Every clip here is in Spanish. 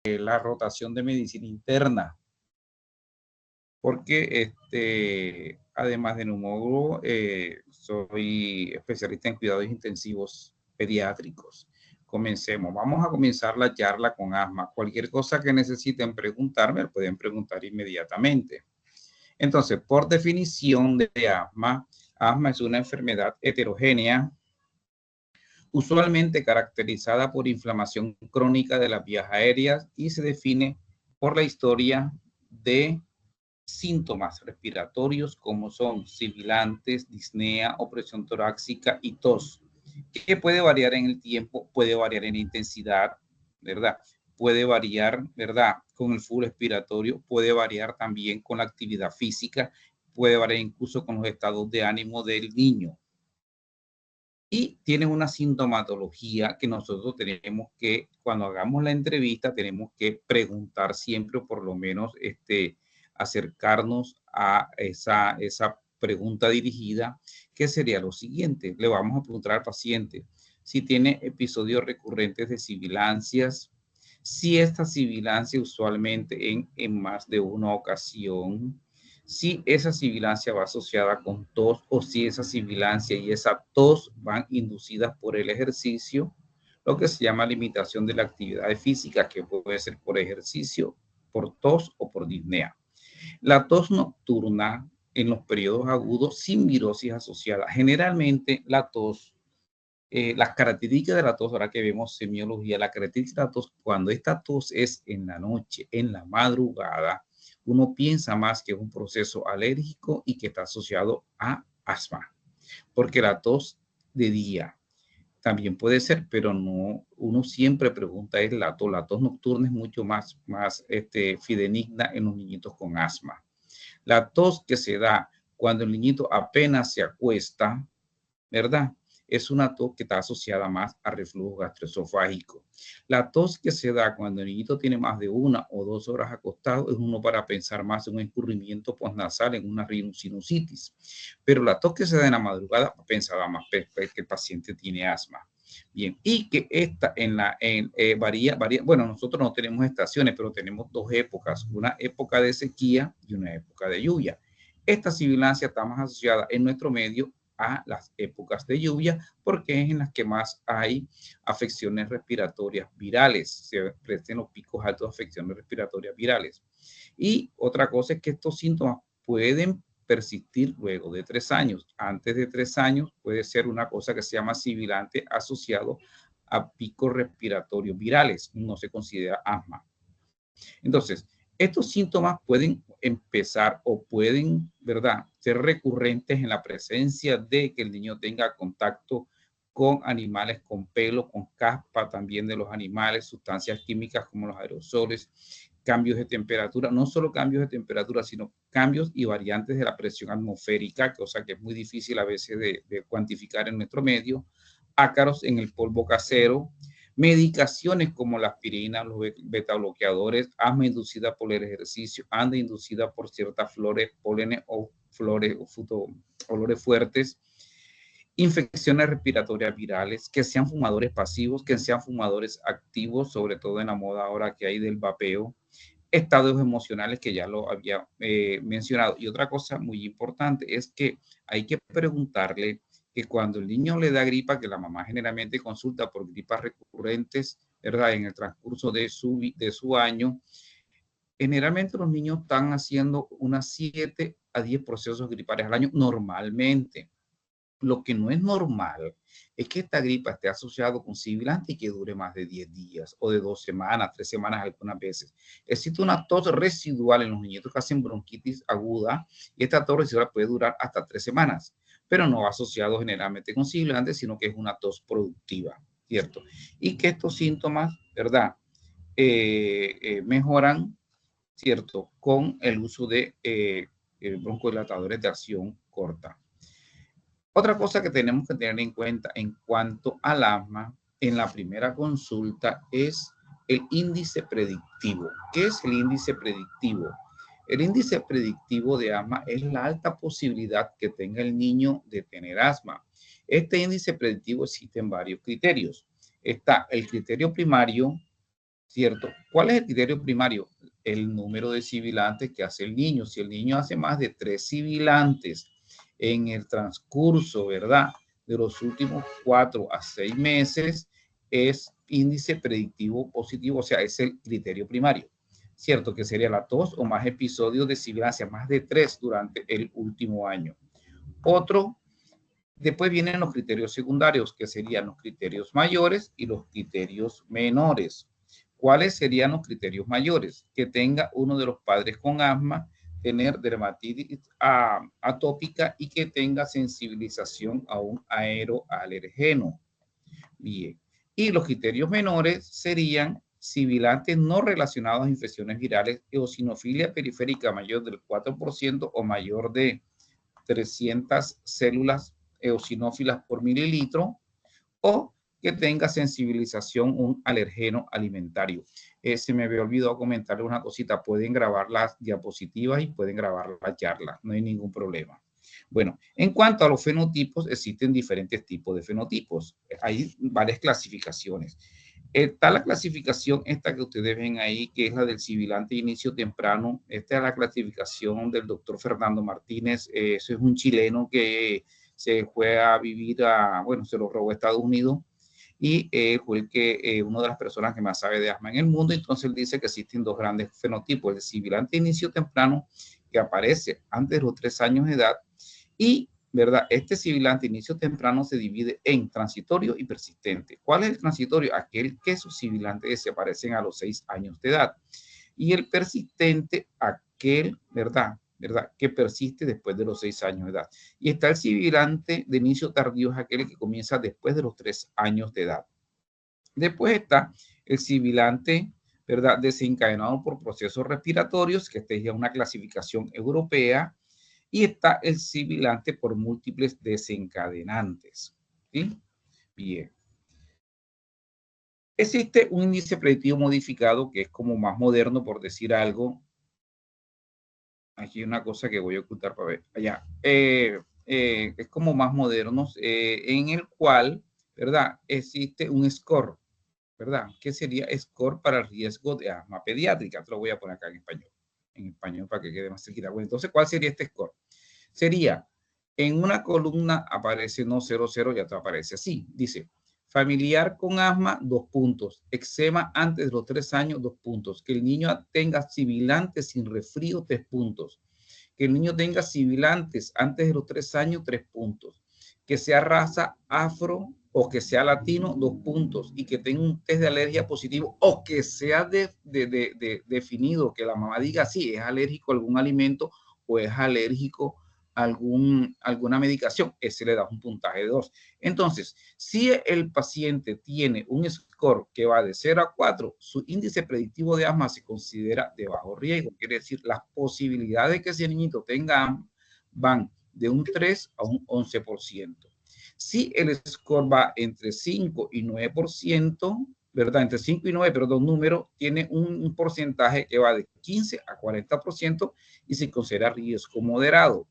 la rotación de medicina interna, porque además de neumólogo, soy especialista en cuidados intensivos pediátricos. Comencemos. Vamos a comenzar la charla con asma. Cualquier cosa que necesiten preguntarme, pueden preguntar inmediatamente. Entonces, por definición de asma, asma es una enfermedad heterogénea, usualmente caracterizada por inflamación crónica de las vías aéreas y se define por la historia de síntomas respiratorios como son sibilantes, disnea, opresión torácica y tos, que puede variar en el tiempo, puede variar en la intensidad, ¿verdad? Puede variar, ¿verdad? Con el flujo respiratorio, puede variar también con la actividad física, puede variar incluso con los estados de ánimo del niño. Y tiene una sintomatología que nosotros tenemos que, cuando hagamos la entrevista, tenemos que preguntar siempre, o por lo menos acercarnos a esa pregunta dirigida, que sería lo siguiente. Le vamos a preguntar al paciente si tiene episodios recurrentes de sibilancias, si esta sibilancia usualmente en más de una ocasión, si esa sibilancia va asociada con tos o si esa sibilancia y esa tos van inducidas por el ejercicio, lo que se llama limitación de la actividad física, que puede ser por ejercicio, por tos o por disnea. La tos nocturna en los periodos agudos sin virosis asociada. Generalmente la tos, las características de la tos, ahora que vemos semiología, la característica de la tos, cuando esta tos es en la noche, en la madrugada, uno piensa más que es un proceso alérgico y que está asociado a asma, porque la tos de día también puede ser, pero no, uno siempre pregunta es la tos nocturna es mucho más fidedigna en los niñitos con asma. La tos que se da cuando el niñito apenas se acuesta, ¿verdad? Es una tos que está asociada más a reflujo gastroesofágico. La tos que se da cuando el niñito tiene más de 1 o 2 horas acostado es uno para pensar más en un escurrimiento postnasal, en una rhinosinusitis. Pero la tos que se da en la madrugada pensaba más que el paciente tiene asma. Bien, y que esta varía, bueno, nosotros no tenemos estaciones, pero tenemos 2 épocas, una época de sequía y una época de lluvia. Esta sibilancia está más asociada en nuestro medio a las épocas de lluvia, porque es en las que más hay afecciones respiratorias virales, se presentan los picos altos de afecciones respiratorias virales. Y otra cosa es que estos síntomas pueden persistir luego de 3 años. Antes de 3 años puede ser una cosa que se llama sibilante asociado a picos respiratorios virales, no se considera asma. Entonces, estos síntomas pueden empezar o pueden, ¿verdad?, ser recurrentes en la presencia de que el niño tenga contacto con animales con pelo, con caspa también de los animales, sustancias químicas como los aerosoles, cambios de temperatura, no solo cambios de temperatura, sino cambios y variantes de la presión atmosférica, cosa que es muy difícil a veces de cuantificar en nuestro medio, ácaros en el polvo casero, medicaciones como la aspirina, los beta bloqueadores, asma inducida por el ejercicio, asma inducida por ciertas flores, pólenes o flores o olores fuertes, infecciones respiratorias virales, que sean fumadores pasivos, que sean fumadores activos, sobre todo en la moda ahora que hay del vapeo, estados emocionales que ya lo había mencionado. Y otra cosa muy importante es que hay que preguntarle que cuando el niño le da gripa, que la mamá generalmente consulta por gripas recurrentes, ¿verdad? En el transcurso de su año, generalmente los niños están haciendo unas 7 a 10 procesos gripales al año normalmente. Lo que no es normal es que esta gripa esté asociada con sibilante y que dure más de 10 días o de 2 semanas, 3 semanas algunas veces. Existe una tos residual en los niños que hacen bronquitis aguda y esta tos residual puede durar hasta 3 semanas, pero no asociado generalmente con sibilante, sino que es una tos productiva, ¿cierto? Y que estos síntomas, ¿verdad? Mejoran, ¿cierto? Con el uso de broncodilatadores de acción corta. Otra cosa que tenemos que tener en cuenta en cuanto al asma en la primera consulta es el índice predictivo. ¿Qué es el índice predictivo? El índice predictivo de asma es la alta posibilidad que tenga el niño de tener asma. Este índice predictivo existe en varios criterios. Está el criterio primario, ¿cierto? ¿Cuál es el criterio primario? El número de sibilantes que hace el niño. Si el niño hace más de 3 sibilantes en el transcurso, ¿verdad?, de los últimos 4 a 6 meses, es índice predictivo positivo, o sea, es el criterio primario, ¿cierto? Que sería la tos o más episodios de sibilancia, más de 3 durante el último año. Otro, después vienen los criterios secundarios, que serían los criterios mayores y los criterios menores. ¿Cuáles serían los criterios mayores? Que tenga uno de los padres con asma, tener dermatitis atópica y que tenga sensibilización a un aeroalergeno. Bien. Y los criterios menores serían sibilantes no relacionados a infecciones virales, eosinofilia periférica mayor del 4% o mayor de 300 células eosinófilas por mililitro, o que tenga sensibilización un alergeno alimentario. Se me había olvidado comentarle una cosita, pueden grabar las diapositivas y pueden grabar la charla, no hay ningún problema. Bueno, en cuanto a los fenotipos, existen diferentes tipos de fenotipos. Hay varias clasificaciones. Está la clasificación esta que ustedes ven ahí, que es la del sibilante de inicio temprano. Esta es la clasificación del doctor Fernando Martínez. Eso es un chileno que se fue a vivir bueno, se lo robó a Estados Unidos y fue el que, una de las personas que más sabe de asma en el mundo. Entonces él dice que existen dos grandes fenotipos, el sibilante de inicio temprano, que aparece antes de los 3 años de edad, y, ¿verdad?, este sibilante inicio temprano se divide en transitorio y persistente. ¿Cuál es el transitorio? Aquel que sus sibilantes desaparecen a los 6 años de edad. Y el persistente, aquel, ¿verdad?, que persiste después de los 6 años de edad. Y está el sibilante de inicio tardío, es aquel que comienza después de los 3 años de edad. Después está el sibilante, ¿verdad?, desencadenado por procesos respiratorios, que esta es ya una clasificación europea, y está el sibilante por múltiples desencadenantes. ¿Sí? Bien. Existe un índice predictivo modificado que es como más moderno, por decir algo. Aquí hay una cosa que voy a ocultar para ver. Allá. Es como más moderno, en el cual, ¿verdad?, existe un score, ¿verdad? ¿Qué sería score para el riesgo de asma pediátrica? Te lo voy a poner acá en español para que quede más cerquita. Bueno, entonces, ¿cuál sería este score? Sería, en una columna aparece no 00, ya te aparece así. Dice, familiar con asma, 2 puntos. Eczema antes de los 3 años, 2 puntos. Que el niño tenga sibilantes sin resfrío, 3 puntos. Que el niño tenga sibilantes antes de los 3 años, 3 puntos. Que sea raza afro o que sea latino, 2 puntos. Y que tenga un test de alergia positivo o que sea definido, que la mamá diga, sí, es alérgico a algún alimento o es alérgico a alguna medicación, ese le da un puntaje de 2. Entonces, si el paciente tiene un score que va de 0 a 4, su índice predictivo de asma se considera de bajo riesgo. Quiere decir, las posibilidades de que ese niñito tenga asma van de un 3 a un 11%. Si el score va entre 5 y 9%, ¿verdad? Entre 5 y 9, pero dos números, tiene un porcentaje que va de 15 a 40% y se considera riesgo moderado.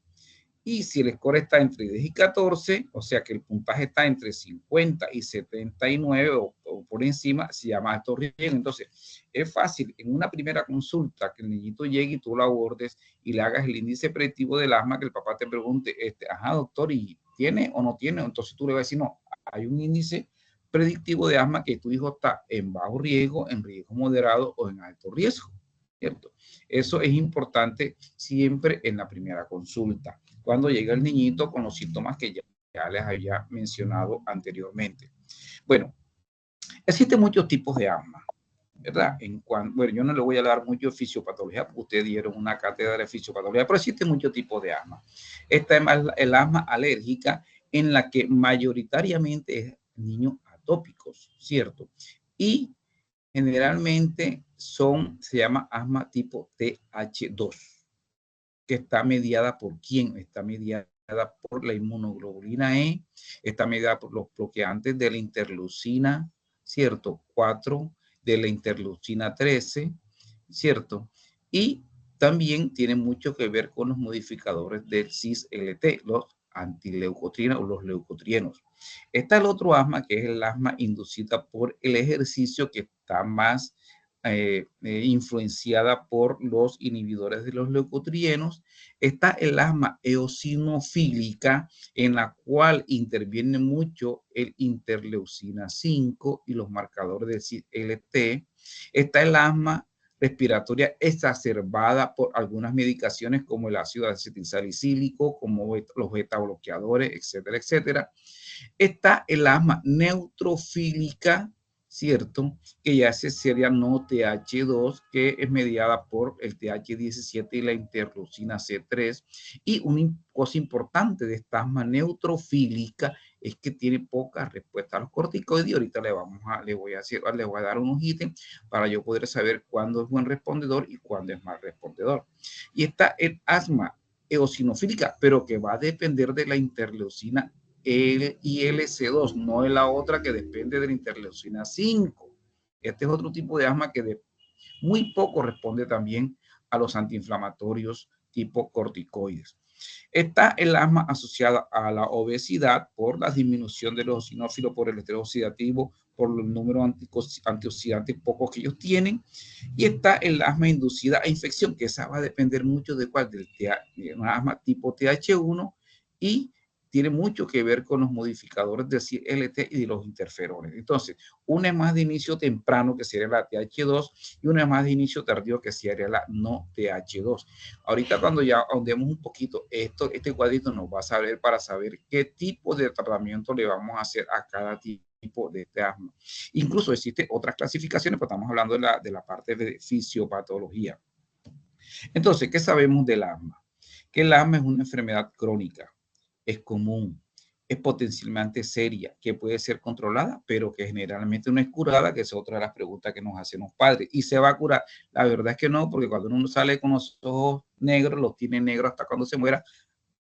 Y si el score está entre 10 y 14, o sea que el puntaje está entre 50 y 79 o por encima, se llama alto riesgo. Entonces, es fácil en una primera consulta que el niñito llegue y tú lo abordes y le hagas el índice predictivo del asma, que el papá te pregunte, ajá, doctor, ¿y tiene o no tiene? Entonces tú le vas a decir, no, hay un índice predictivo de asma que tu hijo está en bajo riesgo, en riesgo moderado o en alto riesgo, ¿cierto? Eso es importante siempre en la primera consulta, cuando llega el niñito con los síntomas que ya les había mencionado anteriormente. Bueno, existen muchos tipos de asma, ¿verdad? Bueno, yo no le voy a hablar mucho de fisiopatología, porque ustedes dieron una cátedra de fisiopatología, pero existen muchos tipos de asma. Esta es el asma alérgica, en la que mayoritariamente es niños atópicos, ¿cierto? Y generalmente se llama asma tipo TH2, que está mediada por quién? Está mediada por la inmunoglobulina E, está mediada por los bloqueantes de la interleucina, ¿cierto? 4, de la interleucina 13, ¿cierto? Y también tiene mucho que ver con los modificadores del cis-LT, los antileucotrienos o los leucotrienos. Está el otro asma, que es el asma inducida por el ejercicio, que está más influenciada por los inhibidores de los leucotrienos. Está el asma eosinofílica, en la cual interviene mucho el interleucina 5 y los marcadores de LT. Está el asma respiratoria exacerbada por algunas medicaciones como el ácido acetilsalicílico, como los beta bloqueadores, etcétera, etcétera. Está el asma neutrofílica, ¿cierto? Que ya sería no TH2, que es mediada por el TH17 y la interleucina C3. Y una cosa importante de esta asma neutrofílica es que tiene poca respuesta a los corticoides, y ahorita le voy a dar unos ítems para yo poder saber cuándo es buen respondedor y cuándo es mal respondedor. Y está el asma eosinofílica, pero que va a depender de la interleucina ILC2, no es la otra que depende de la interleucina 5. Este es otro tipo de asma que muy poco responde también a los antiinflamatorios tipo corticoides. Está el asma asociada a la obesidad por la disminución de los eosinófilos, por el estrés oxidativo, por el número antioxidantes pocos que ellos tienen. Y está el asma inducida a infección, que esa va a depender mucho de cuál, del una asma tipo TH1, y tiene mucho que ver con los modificadores del CLT y de los interferones. Entonces, una es más de inicio temprano, que sería la TH2, y una es más de inicio tardío, que sería la no TH2. Ahorita, cuando ya ahondemos un poquito, este cuadrito nos va a servir para saber qué tipo de tratamiento le vamos a hacer a cada tipo de asma. Incluso existen otras clasificaciones, pero estamos hablando de la parte de fisiopatología. Entonces, ¿qué sabemos del asma? Que el asma es una enfermedad crónica, es común, es potencialmente seria, que puede ser controlada, pero que generalmente no es curada, que es otra de las preguntas que nos hacen los padres. ¿Y se va a curar? La verdad es que no, porque cuando uno sale con los ojos negros, los tiene negros hasta cuando se muera,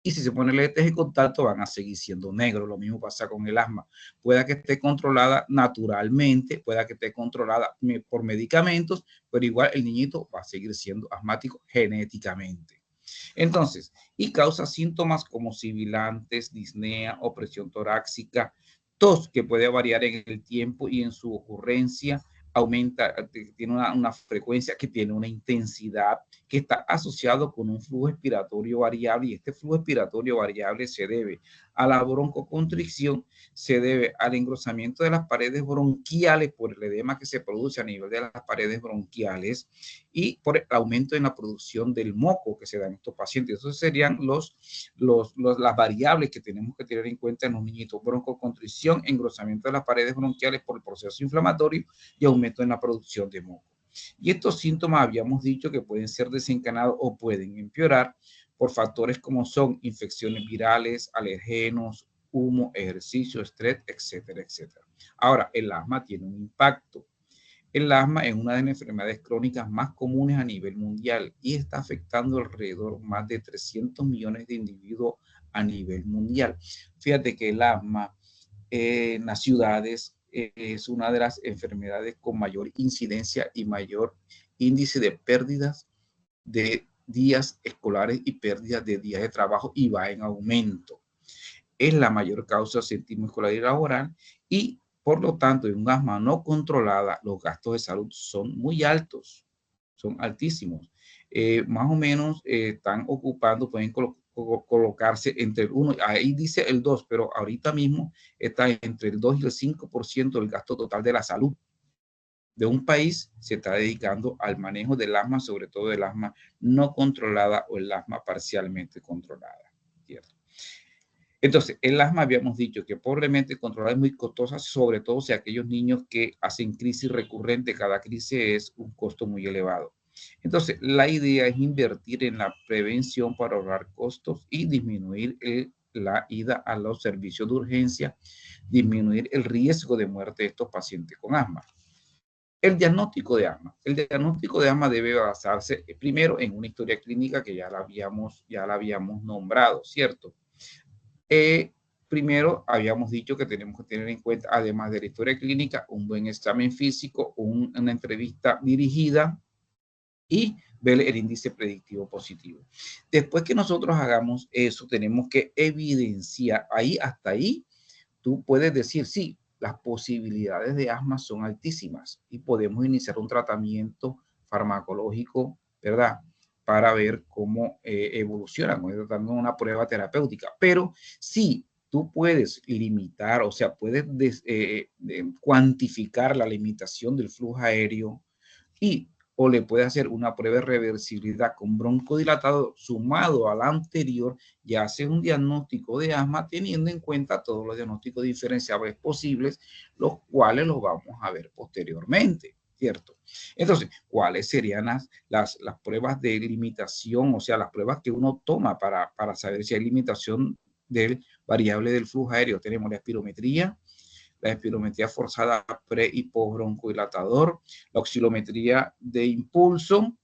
y si se pone lentes de contacto van a seguir siendo negros. Lo mismo pasa con el asma. Pueda que esté controlada naturalmente, pueda que esté controlada por medicamentos, pero igual el niñito va a seguir siendo asmático genéticamente. Entonces, y causa síntomas como sibilantes, disnea, opresión torácica, tos que puede variar en el tiempo y en su ocurrencia, aumenta, tiene una frecuencia, que tiene una intensidad, que está asociado con un flujo expiratorio variable, y este flujo expiratorio variable se debe a la broncoconstricción, se debe al engrosamiento de las paredes bronquiales por el edema que se produce a nivel de las paredes bronquiales, y por el aumento en la producción del moco que se da en estos pacientes. Esos serían las variables que tenemos que tener en cuenta en los niñitos: broncoconstricción, engrosamiento de las paredes bronquiales por el proceso inflamatorio y aumento en la producción de moco. Y estos síntomas habíamos dicho que pueden ser desencadenados o pueden empeorar por factores como son infecciones virales, alergenos, humo, ejercicio, estrés, etcétera, etcétera. Ahora, el asma tiene un impacto. El asma es una de las enfermedades crónicas más comunes a nivel mundial y está afectando alrededor más de 300 millones de individuos a nivel mundial. Fíjate que el asma en las ciudades es una de las enfermedades con mayor incidencia y mayor índice de pérdidas de días escolares y pérdidas de días de trabajo, y va en aumento. Es la mayor causa de ausentismo escolar y laboral, y por lo tanto, en un asma no controlada, los gastos de salud son muy altos, son altísimos. Más o menos están ocupando, pueden colocarse entre el 1, ahí dice el 2, pero ahorita mismo está entre el 2 y el 5% del gasto total de la salud de un país, se está dedicando al manejo del asma, sobre todo el asma no controlada o el asma parcialmente controlada, ¿cierto? Entonces, el asma habíamos dicho que pobremente controlada es muy costosa, sobre todo si aquellos niños que hacen crisis recurrente, cada crisis es un costo muy elevado. Entonces, la idea es invertir en la prevención para ahorrar costos y disminuir la ida a los servicios de urgencia, disminuir el riesgo de muerte de estos pacientes con asma. El diagnóstico de asma. El diagnóstico de asma debe basarse primero en una historia clínica que ya la habíamos nombrado, ¿cierto? Primero, habíamos dicho que tenemos que tener en cuenta, además de la historia clínica, un buen examen físico, una entrevista dirigida y ver el índice predictivo positivo. Después que nosotros hagamos eso, tenemos que evidenciar, hasta ahí, tú puedes decir, sí, las posibilidades de asma son altísimas y podemos iniciar un tratamiento farmacológico, ¿verdad? Para ver cómo evolucionan, dando una prueba terapéutica. Pero sí, tú puedes limitar, o sea, puedes cuantificar la limitación del flujo aéreo y o le puede hacer una prueba de reversibilidad con broncodilatador sumado al anterior y hace un diagnóstico de asma teniendo en cuenta todos los diagnósticos diferenciables posibles, los cuales los vamos a ver posteriormente, ¿cierto? Entonces, ¿cuáles serían las pruebas de limitación? O sea, las pruebas que uno toma para saber si hay limitación del variable del flujo aéreo. Tenemos la espirometría, la espirometría forzada pre y post broncodilatador, la oscilometría de impulso,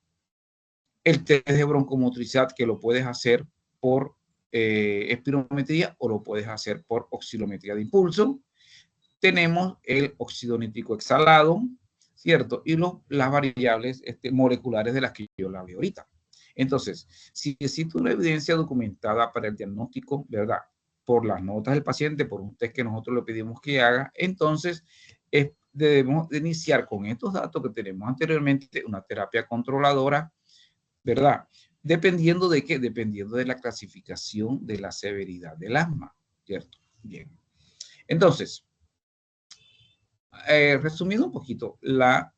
el test de broncomotricidad que lo puedes hacer por espirometría o lo puedes hacer por oscilometría de impulso. Tenemos el óxido nítrico exhalado, ¿cierto? Y las variables moleculares de las que yo la veo ahorita. Entonces, si existe una evidencia documentada para el diagnóstico, ¿verdad? Por las notas del paciente, por un test que nosotros le pedimos que haga, entonces debemos de iniciar con estos datos que tenemos anteriormente una terapia controladora, ¿verdad? Dependiendo de qué, dependiendo de la clasificación de la severidad del asma, ¿cierto? Bien. Entonces, resumiendo un poquito, está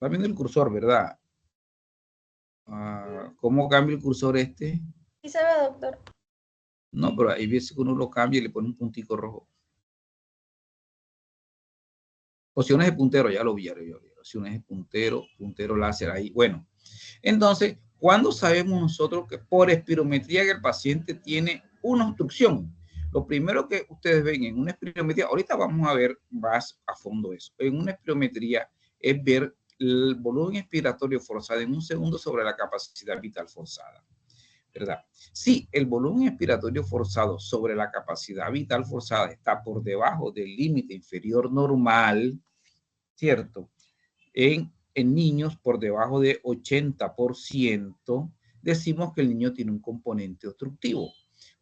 viendo el cursor, ¿verdad? ¿Cómo cambia el cursor este? Sí se ve, doctor. No, pero hay veces que uno lo cambia y le pone un puntico rojo. Opciones de puntero, ya lo vi. Opciones de puntero láser ahí. Bueno, entonces, ¿cuándo sabemos nosotros que por espirometría que el paciente tiene una obstrucción? Lo primero que ustedes ven en una espirometría, ahorita vamos a ver más a fondo eso. En una espirometría es ver el volumen expiratorio forzado en un segundo sobre la capacidad vital forzada, ¿verdad? Si el volumen expiratorio forzado sobre la capacidad vital forzada está por debajo del límite inferior normal, ¿cierto? En niños por debajo de 80%, decimos que el niño tiene un componente obstructivo.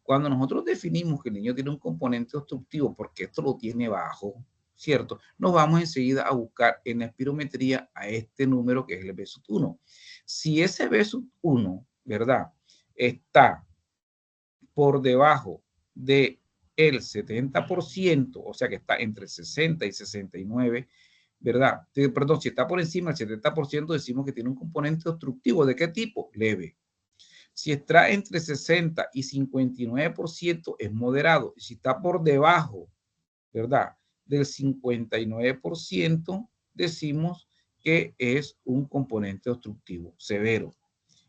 Cuando nosotros definimos que el niño tiene un componente obstructivo porque esto lo tiene bajo, ¿cierto? Nos vamos enseguida a buscar en la espirometría a este número que es el B1. Si ese B1, ¿verdad? Está por debajo de el 70%, o sea que está entre 60 y 69, ¿verdad? Perdón, si está por encima del 70%, decimos que tiene un componente obstructivo. ¿De qué tipo? Leve. Si está entre 60 y 59%, es moderado. Y si está por debajo, ¿verdad? Del 59%, decimos que es un componente obstructivo severo.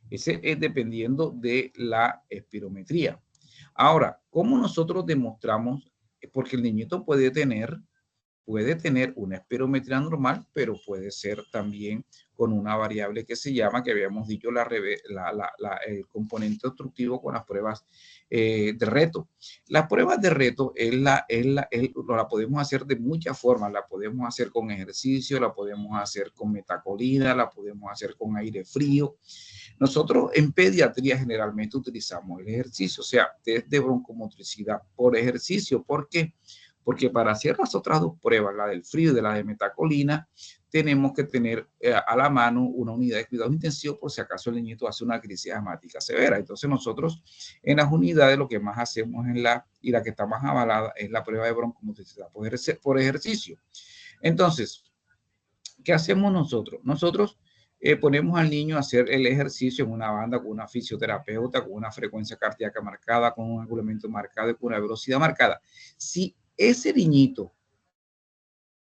Ese es dependiendo de la espirometría. Ahora, ¿cómo nosotros demostramos? Porque el niñito puede tener una espirometría normal, pero puede ser también con una variable que se llama, que habíamos dicho, el componente obstructivo con las pruebas de reto. Las pruebas de reto la podemos hacer de muchas formas. La podemos hacer con ejercicio, la podemos hacer con metacolina, la podemos hacer con aire frío. Nosotros en pediatría generalmente utilizamos el ejercicio, o sea, test de broncomotricidad por ejercicio. ¿Por qué? Porque para hacer las otras dos pruebas, la del frío y de la de metacolina, tenemos que tener a la mano una unidad de cuidado intensivo por si acaso el niñito hace una crisis asmática severa. Entonces nosotros en las unidades lo que más hacemos y la que está más avalada es la prueba de broncomotricidad por ejercicio. Entonces, ¿qué hacemos nosotros? Nosotros ponemos al niño a hacer el ejercicio en una banda con una fisioterapeuta, con una frecuencia cardíaca marcada, con un angulamiento marcado y con una velocidad marcada. Si ese niñito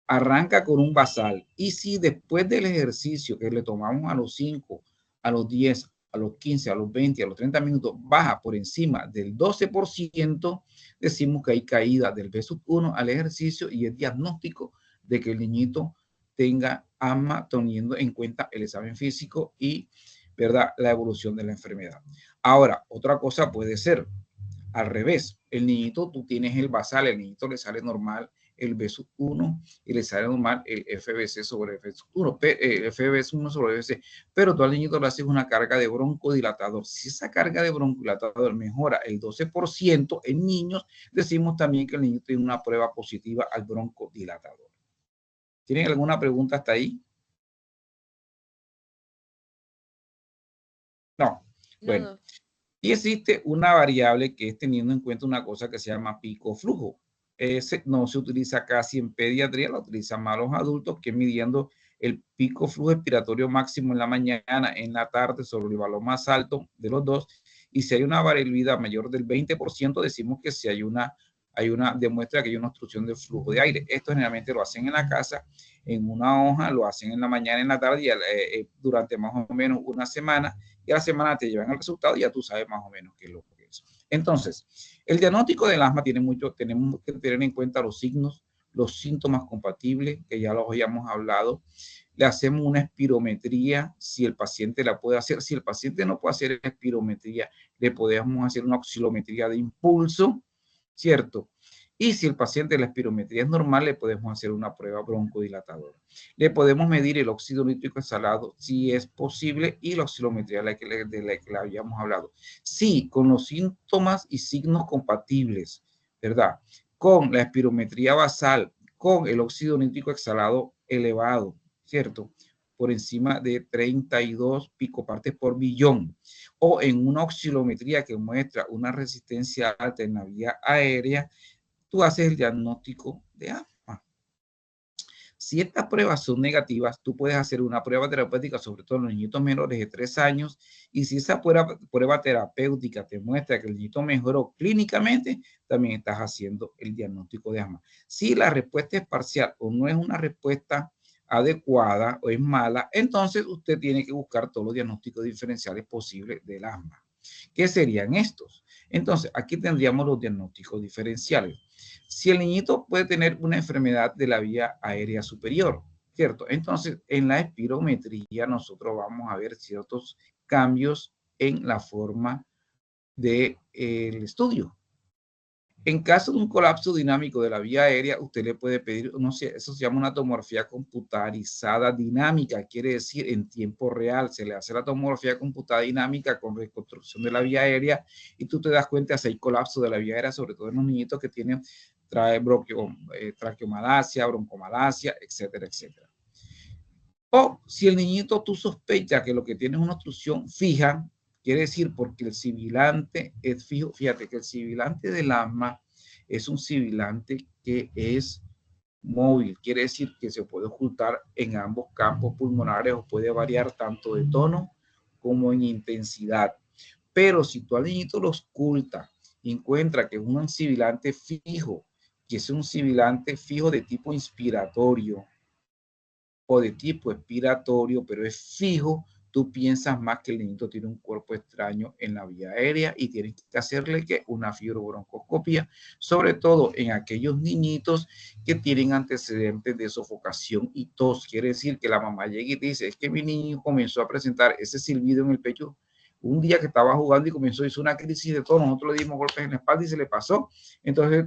arranca con un basal y si después del ejercicio que le tomamos a los 5, a los 10, a los 15, a los 20, a los 30 minutos, baja por encima del 12%, decimos que hay caída del B1 al ejercicio y es diagnóstico de que el niñito tenga asma, teniendo en cuenta el examen físico y, ¿verdad?, la evolución de la enfermedad. Ahora, otra cosa puede ser al revés. El niñito, tú tienes el basal, el niñito le sale normal el B1 y le sale normal el FBC sobre FB1, FB1 sobre FBC, pero tú al niñito le haces una carga de broncodilatador. Si esa carga de broncodilatador mejora el 12% en niños, decimos también que el niño tiene una prueba positiva al broncodilatador. ¿Tienen alguna pregunta hasta ahí? No. Bueno, y existe una variable que es teniendo en cuenta una cosa que se llama pico flujo. Ese no se utiliza casi en pediatría, lo utilizan más los adultos, que midiendo el pico flujo expiratorio máximo en la mañana, en la tarde, sobre el valor más alto de los dos. Y si hay una variabilidad mayor del 20%, decimos que si demuestra que hay una obstrucción del flujo de aire. Esto generalmente lo hacen en la casa, en una hoja, lo hacen en la mañana, en la tarde, y durante más o menos una semana, y a la semana te llevan el resultado y ya tú sabes más o menos qué es lo que es. Entonces, el diagnóstico del asma tenemos que tener en cuenta los signos, los síntomas compatibles, que ya los habíamos hablado. Le hacemos una espirometría, si el paciente la puede hacer. Si el paciente no puede hacer espirometría, le podemos hacer una oscilometría de impulso, ¿cierto? Y si el paciente la espirometría es normal, le podemos hacer una prueba broncodilatadora. Le podemos medir el óxido nítrico exhalado si es posible y la oscilometría de la que habíamos hablado. Sí, con los síntomas y signos compatibles, ¿verdad? Con la espirometría basal, con el óxido nítrico exhalado elevado, ¿cierto? Por encima de 32 picopartes por billón, o en una oscilometría que muestra una resistencia alta en la vía aérea, tú haces el diagnóstico de asma. Si estas pruebas son negativas, tú puedes hacer una prueba terapéutica, sobre todo en los niñitos menores de 3 años, y si esa prueba terapéutica te muestra que el niñito mejoró clínicamente, también estás haciendo el diagnóstico de asma. Si la respuesta es parcial o no es una respuesta adecuada o es mala, entonces usted tiene que buscar todos los diagnósticos diferenciales posibles del asma. ¿Qué serían estos? Entonces, aquí tendríamos los diagnósticos diferenciales. Si el niñito puede tener una enfermedad de la vía aérea superior, ¿cierto? Entonces, en la espirometría nosotros vamos a ver ciertos cambios en la forma del estudio. En caso de un colapso dinámico de la vía aérea, usted le puede pedir, no sé, eso se llama una tomografía computarizada dinámica, quiere decir en tiempo real, se le hace la tomografía computada dinámica con reconstrucción de la vía aérea y tú te das cuenta si hay colapso de la vía aérea, sobre todo en los niñitos que tienen traqueomalacia, broncomalacia, etcétera, etcétera. O si el niñito tú sospechas que lo que tiene es una obstrucción fija, quiere decir porque el sibilante es fijo. Fíjate que el sibilante del asma es un sibilante que es móvil, quiere decir que se puede ocultar en ambos campos pulmonares o puede variar tanto de tono como en intensidad. Pero si tú al niñito lo oculta y encuentra que es un sibilante fijo, que es un sibilante fijo de tipo inspiratorio o de tipo expiratorio, pero es fijo, tú piensas más que el niñito tiene un cuerpo extraño en la vía aérea y tienes que hacerle que una fibrobroncoscopia, sobre todo en aquellos niñitos que tienen antecedentes de sofocación y tos. Quiere decir que la mamá llega y te dice, es que mi niño comenzó a presentar ese silbido en el pecho un día que estaba jugando y comenzó, hizo una crisis de tos, nosotros le dimos golpes en la espalda y se le pasó. Entonces,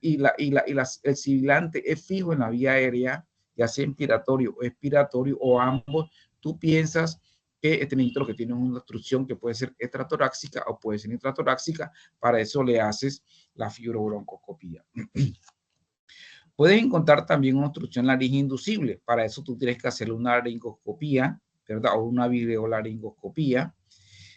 el sibilante es fijo en la vía aérea, ya sea inspiratorio o expiratorio o ambos, tú piensas que este niñito lo que tiene una obstrucción que puede ser extratoráxica o puede ser intratoráxica, para eso le haces la fibrobroncoscopía. Puedes encontrar también una obstrucción laringe inducible, para eso tú tienes que hacerle una laringoscopía, ¿verdad? O una videolaringoscopía.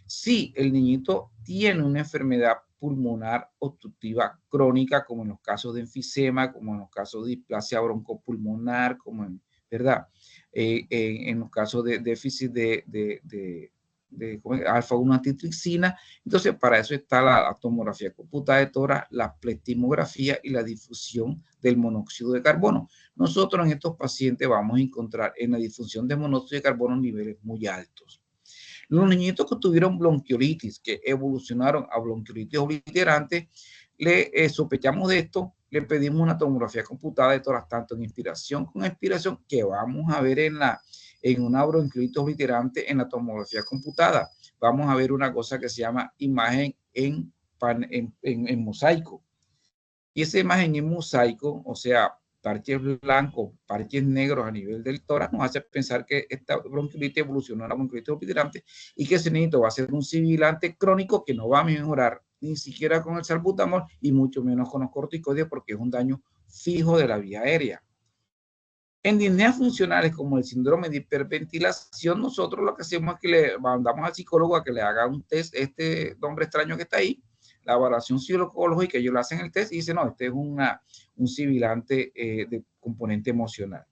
Si el niñito tiene una enfermedad pulmonar obstructiva crónica, como en los casos de enfisema, como en los casos de displasia broncopulmonar, como en, ¿verdad? En los casos de déficit de alfa-1 antitripsina. Entonces, para eso está la tomografía computada de tórax, la plethysmografía y la difusión del monóxido de carbono. Nosotros en estos pacientes vamos a encontrar en la difusión de monóxido de carbono niveles muy altos. Los niñitos que tuvieron bronquiolitis, que evolucionaron a bronquiolitis obliterante, le sospechamos de esto, le pedimos una tomografía computada de tórax, tanto en inspiración como expiración, que vamos a ver en una bronquiolitis obliterante en la tomografía computada. Vamos a ver una cosa que se llama imagen en mosaico. Y esa imagen en mosaico, o sea, parches blancos, parches negros a nivel del tórax, nos hace pensar que esta bronquiolitis evolucionó a la bronquiolitis obstructiva y que ese niñito va a ser un sibilante crónico que no va a mejorar ni siquiera con el salbutamol y mucho menos con los corticoides porque es un daño fijo de la vía aérea. En disneas funcionales como el síndrome de hiperventilación, nosotros lo que hacemos es que le mandamos al psicólogo a que le haga un test, este nombre extraño que está ahí, la evaluación psicológica, ellos le hacen el test y dicen, no, este es un sibilante de componente emocional.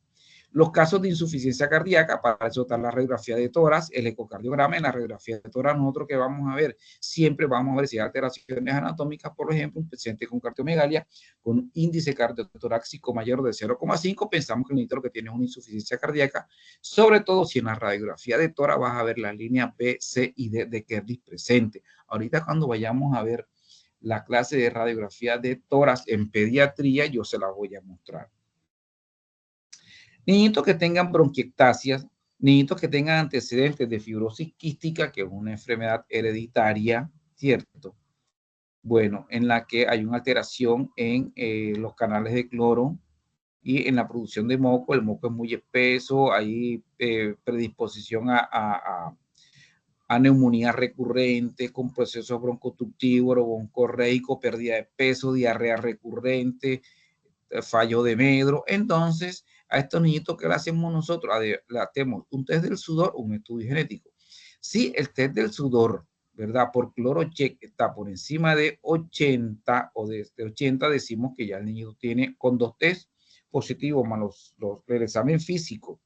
Los casos de insuficiencia cardíaca, para eso está la radiografía de tórax, el ecocardiograma. En la radiografía de tórax nosotros que vamos a ver, siempre vamos a ver si hay alteraciones anatómicas, por ejemplo, un paciente con cardiomegalia, con un índice cardiotorácico mayor de 0,5, pensamos que el niño que tiene una insuficiencia cardíaca, sobre todo si en la radiografía de tórax vas a ver las líneas B, C y D de Kerley presente. Ahorita cuando vayamos a ver la clase de radiografía de tórax en pediatría, yo se la voy a mostrar. Niñitos que tengan bronquiectasias, niñitos que tengan antecedentes de fibrosis quística, que es una enfermedad hereditaria, ¿cierto? Bueno, en la que hay una alteración en los canales de cloro y en la producción de moco. El moco es muy espeso, hay predisposición a neumonía recurrente con procesos broncoobstructivos, broncorreico, pérdida de peso, diarrea recurrente, fallo de medro. Entonces, a estos niñitos, ¿qué le hacemos nosotros? Le hacemos un test del sudor, un estudio genético. Si el test del sudor, ¿verdad? Por clorocheck está por encima de 80 o de 80, decimos que ya el niño tiene con 2 test positivos más el examen físico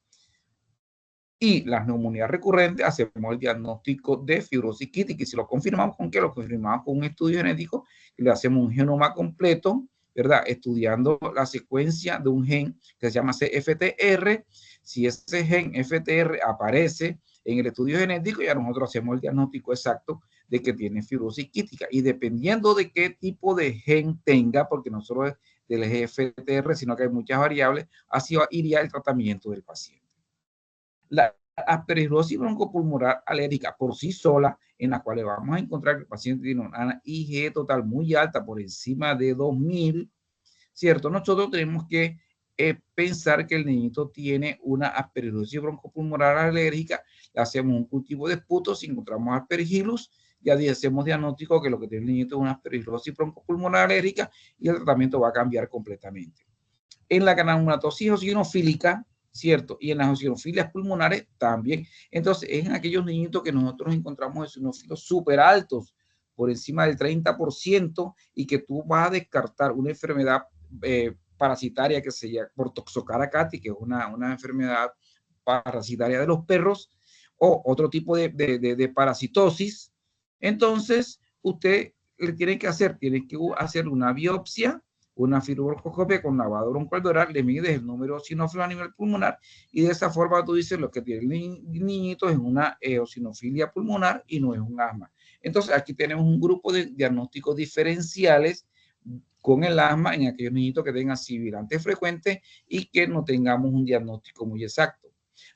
y las neumonías recurrentes, hacemos el diagnóstico de fibrosis quística. Y si lo confirmamos, ¿con qué? Lo confirmamos con un estudio genético y le hacemos un genoma completo, ¿verdad? Estudiando la secuencia de un gen que se llama CFTR. Si ese gen FTR aparece en el estudio genético, ya nosotros hacemos el diagnóstico exacto de que tiene fibrosis quística. Y dependiendo de qué tipo de gen tenga, porque no solo es del FTR, sino que hay muchas variables, así iría el tratamiento del paciente. La aspergillosis broncopulmonar alérgica por sí sola, en la cual vamos a encontrar que el paciente tiene una IgE total muy alta, por encima de 2000, ¿cierto? Nosotros tenemos que pensar que el niñito tiene una aspergillosis broncopulmonar alérgica, le hacemos un cultivo de esputo, si encontramos aspergillus, ya hacemos diagnóstico que lo que tiene el niñito es una aspergillosis broncopulmonar alérgica y el tratamiento va a cambiar completamente. En la granulomatosis eosinofílica, ¿cierto? Y en las eosinofilias pulmonares también. Entonces, es en aquellos niñitos que nosotros encontramos eosinófilos súper altos, por encima del 30%, y que tú vas a descartar una enfermedad parasitaria que se llama por Toxocara cati, que es una enfermedad parasitaria de los perros, o otro tipo de parasitosis. Entonces, usted le tiene que hacer una biopsia, una fibroscopia con lavado broncoalveolar, le mides el número de eosinófilos a nivel pulmonar y de esa forma tú dices lo que tiene el niñito es una eosinofilia pulmonar y no es un asma. Entonces aquí tenemos un grupo de diagnósticos diferenciales con el asma en aquellos niñitos que tengan sibilantes frecuentes y que no tengamos un diagnóstico muy exacto.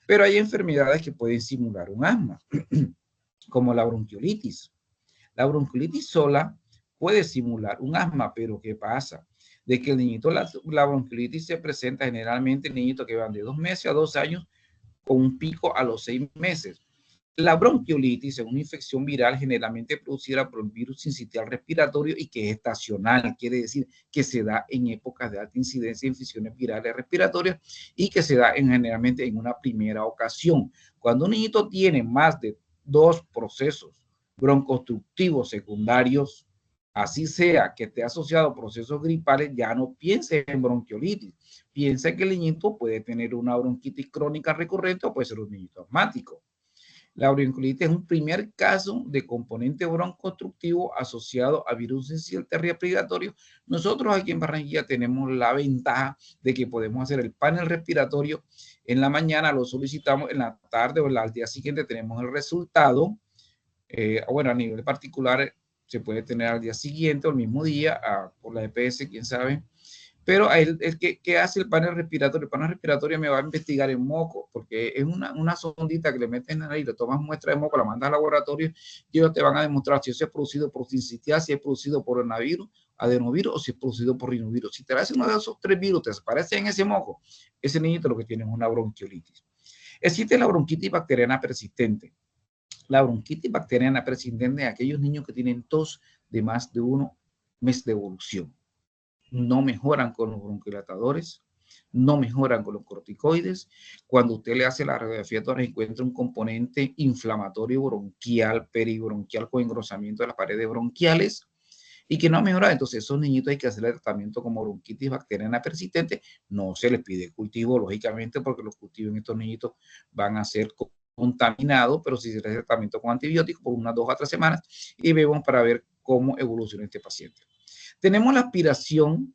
Pero hay enfermedades que pueden simular un asma, como la bronquiolitis. La bronquiolitis sola puede simular un asma, pero ¿qué pasa? De que el niñito, la bronquiolitis se presenta generalmente en niñitos que van de 2 meses a 2 años con un pico a los 6 meses. La bronquiolitis es una infección viral generalmente producida por el virus sincitial respiratorio y que es estacional, quiere decir que se da en épocas de alta incidencia de infecciones virales respiratorias y que se da generalmente en una primera ocasión. Cuando un niñito tiene más de 2 procesos broncoobstructivos secundarios, así sea que esté asociado a procesos gripales, ya no piense en bronquiolitis. Piensa que el niñito puede tener una bronquitis crónica recurrente o puede ser un niñito asmático. La bronquiolitis es un primer caso de componente broncoobstructivo asociado a virus sincitial respiratorio. Nosotros aquí en Barranquilla tenemos la ventaja de que podemos hacer el panel respiratorio en la mañana, lo solicitamos en la tarde o al día siguiente tenemos el resultado. Bueno, a nivel particular se puede tener al día siguiente o el mismo día por la EPS, quién sabe. Pero ¿qué hace el panel respiratorio? El panel respiratorio me va a investigar en moco, porque es una sondita que le meten en la nariz, le tomas muestra de moco, la mandas al laboratorio y ellos te van a demostrar si eso es producido por sincitial, si es producido por coronavirus, adenovirus o si es producido por rinovirus. Si te hace uno de esos 3 virus, te aparece en ese moco, ese niñito lo que tiene es una bronquiolitis. Existe la bronquitis bacteriana persistente. La bronquitis bacteriana persistente en aquellos niños que tienen tos de más de 1 mes de evolución. No mejoran con los bronquidilatadores, no mejoran con los corticoides. Cuando usted le hace la radiografía, encuentra un componente inflamatorio bronquial, peribronquial, con engrosamiento de las paredes bronquiales y que no ha mejorado. Entonces, esos niñitos hay que hacerle tratamiento como bronquitis bacteriana persistente. No se les pide cultivo, lógicamente, porque los cultivos en estos niñitos van a ser contaminados, pero si se les hace tratamiento con antibióticos por unas 2 a 3 semanas y vemos para ver cómo evoluciona este paciente. Tenemos la aspiración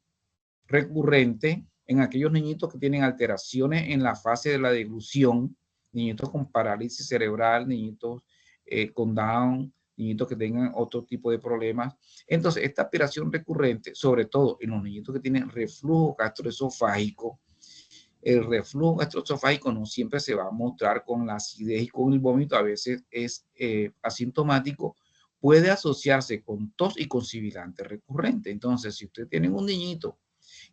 recurrente en aquellos niñitos que tienen alteraciones en la fase de la deglución, niñitos con parálisis cerebral, niñitos con Down, niñitos que tengan otro tipo de problemas. Entonces, esta aspiración recurrente, sobre todo en los niñitos que tienen reflujo gastroesofágico, el reflujo gastroesofágico no siempre se va a mostrar con la acidez y con el vómito, a veces es asintomático, puede asociarse con tos y con sibilante recurrente. Entonces, si usted tiene un niñito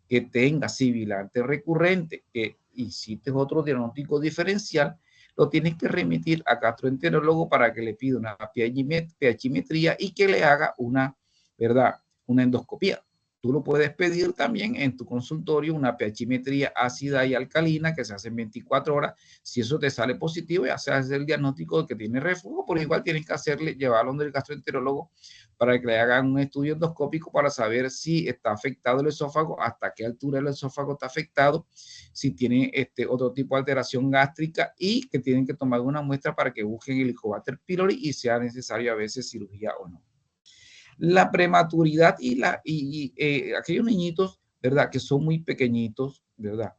que tenga sibilante recurrente, que hiciste otro diagnóstico diferencial, lo tienes que remitir a gastroenterólogo para que le pida una pH-metría y que le haga una endoscopía. Tú lo puedes pedir también en tu consultorio, una pH-metría ácida y alcalina que se hace en 24 horas. Si eso te sale positivo, ya se hace el diagnóstico de que tiene reflujo, pero igual tienes que llevarlo donde el gastroenterólogo para que le hagan un estudio endoscópico para saber si está afectado el esófago, hasta qué altura el esófago está afectado, si tiene otro tipo de alteración gástrica y que tienen que tomar una muestra para que busquen el Helicobacter pylori y sea necesario a veces cirugía o no. La prematuridad aquellos niñitos, ¿verdad? Que son muy pequeñitos, ¿verdad?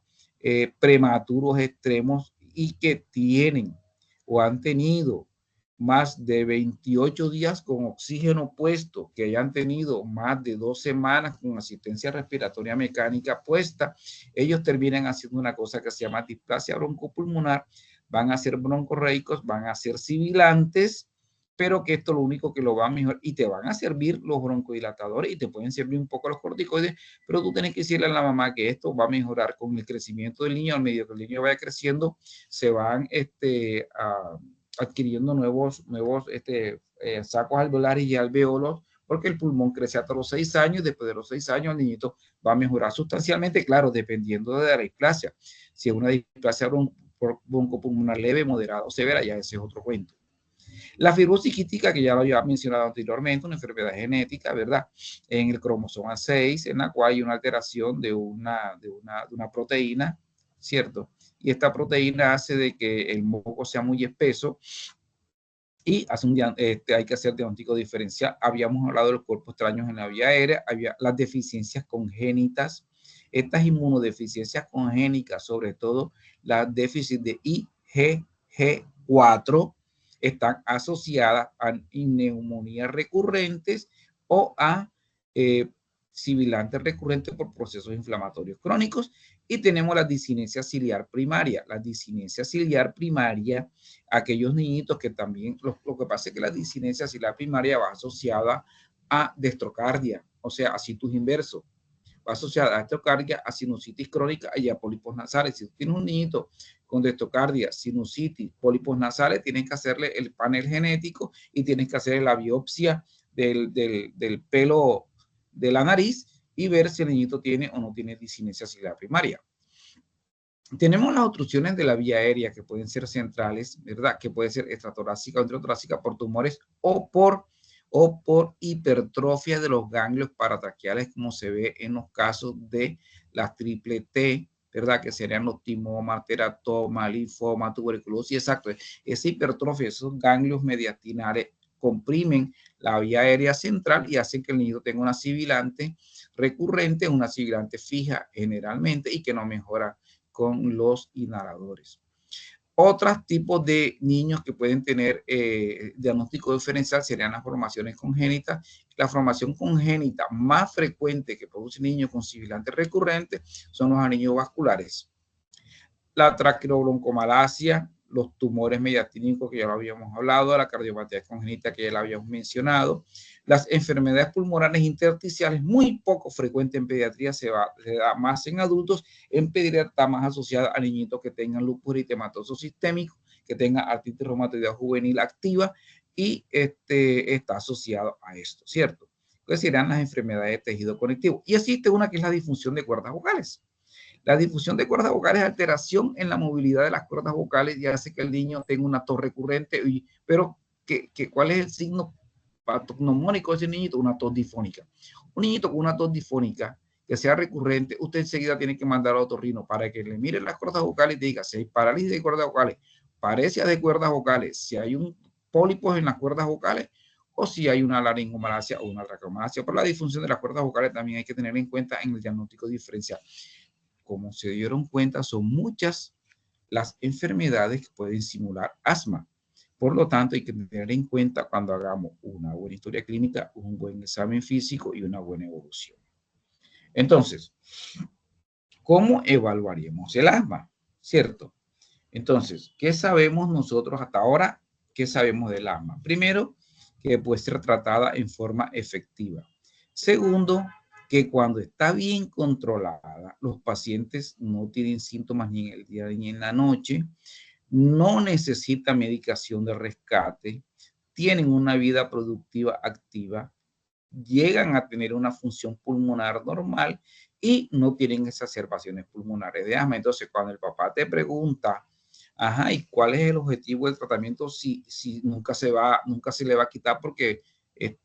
Prematuros extremos y que tienen o han tenido más de 28 días con oxígeno puesto, que hayan tenido más de 2 semanas con asistencia respiratoria mecánica puesta, ellos terminan haciendo una cosa que se llama displasia broncopulmonar, van a ser broncorreicos, van a ser sibilantes, pero que esto lo único que lo va a mejorar y te van a servir los broncodilatadores y te pueden servir un poco los corticoides, pero tú tienes que decirle a la mamá que esto va a mejorar con el crecimiento del niño. Al medio que el niño vaya creciendo, se van adquiriendo nuevos sacos alveolares y alveolos, porque el pulmón crece hasta los 6 años, después de los 6 años el niñito va a mejorar sustancialmente, claro, dependiendo de la displasia. Si es una displasia broncopulmonar leve, moderada o severa, ya ese es otro cuento. La fibrosis quística, que ya lo había mencionado anteriormente, una enfermedad genética, ¿verdad? En el cromosoma 6, en la cual hay una alteración de una proteína, ¿cierto? Y esta proteína hace de que el moco sea muy espeso y hay que hacer diagnóstico diferencial. Habíamos hablado de los cuerpos extraños en la vía aérea, había las deficiencias congénitas, estas inmunodeficiencias congénitas, sobre todo la déficit de IgG4, están asociadas a neumonías recurrentes o a sibilantes recurrentes por procesos inflamatorios crónicos. Y tenemos la discinesia ciliar primaria. La discinesia ciliar primaria, aquellos niñitos que también, lo que pasa es que la discinesia ciliar primaria va asociada a dextrocardia, o sea, a situs inverso. Va asociada a dextrocardia, a sinusitis crónica y a pólipos nasales. Si tienes un niñito con dextrocardia, sinusitis, pólipos nasales, tienes que hacerle el panel genético y tienes que hacerle la biopsia del pelo de la nariz y ver si el niñito tiene o no tiene discinesia ciliar primaria. Tenemos las obstrucciones de la vía aérea que pueden ser centrales, ¿verdad? Que puede ser extratorácica o intratorácica por tumores o por hipertrofia de los ganglios paratraqueales, como se ve en los casos de las triple T, ¿verdad? Que serían los timomas, teratoma, linfoma, tuberculosis. Exacto, esa hipertrofia, esos ganglios mediastinales comprimen la vía aérea central y hacen que el niño tenga una sibilante recurrente, una sibilante fija generalmente y que no mejora con los inhaladores. Otros tipos de niños que pueden tener diagnóstico diferencial serían las formaciones congénitas. La formación congénita más frecuente que produce niños con sibilantes recurrentes son los anillos vasculares. La traqueobroncomalacia, los tumores mediastínicos que ya lo habíamos hablado, la cardiopatía congénita que ya la habíamos mencionado, las enfermedades pulmonares intersticiales, muy poco frecuente en pediatría, se da más en adultos, en pediatría está más asociada a niñitos que tengan lupus eritematoso sistémico, que tengan artritis reumatoidea juvenil activa, y está asociado a esto, ¿cierto? Entonces serán las enfermedades de tejido conectivo. Y existe una que es la disfunción de cuerdas vocales. La difusión de cuerdas vocales es alteración en la movilidad de las cuerdas vocales y hace que el niño tenga una tos recurrente, pero ¿cuál es el signo patognomónico de ese niñito? Una tos difónica. Un niñito con una tos difónica que sea recurrente, usted enseguida tiene que mandar al otorrino para que le mire las cuerdas vocales y diga si hay parálisis de cuerdas vocales, paresia de cuerdas vocales, si hay un pólipos en las cuerdas vocales o si hay una laringomalacia o una traqueomalacia. Por la disfunción de las cuerdas vocales también hay que tener en cuenta en el diagnóstico diferencial. Como se dieron cuenta, son muchas las enfermedades que pueden simular asma. Por lo tanto, hay que tener en cuenta cuando hagamos una buena historia clínica, un buen examen físico y una buena evolución. Entonces, ¿cómo evaluaríamos el asma? ¿Cierto? Entonces, ¿qué sabemos nosotros hasta ahora? ¿Qué sabemos del asma? Primero, que puede ser tratada en forma efectiva. Segundo, que cuando está bien controlada, los pacientes no tienen síntomas ni en el día ni en la noche, no necesitan medicación de rescate, tienen una vida productiva activa, llegan a tener una función pulmonar normal y no tienen exacerbaciones pulmonares de asma. Entonces, cuando el papá te pregunta, ajá, ¿y cuál es el objetivo del tratamiento? Si nunca se le va a quitar porque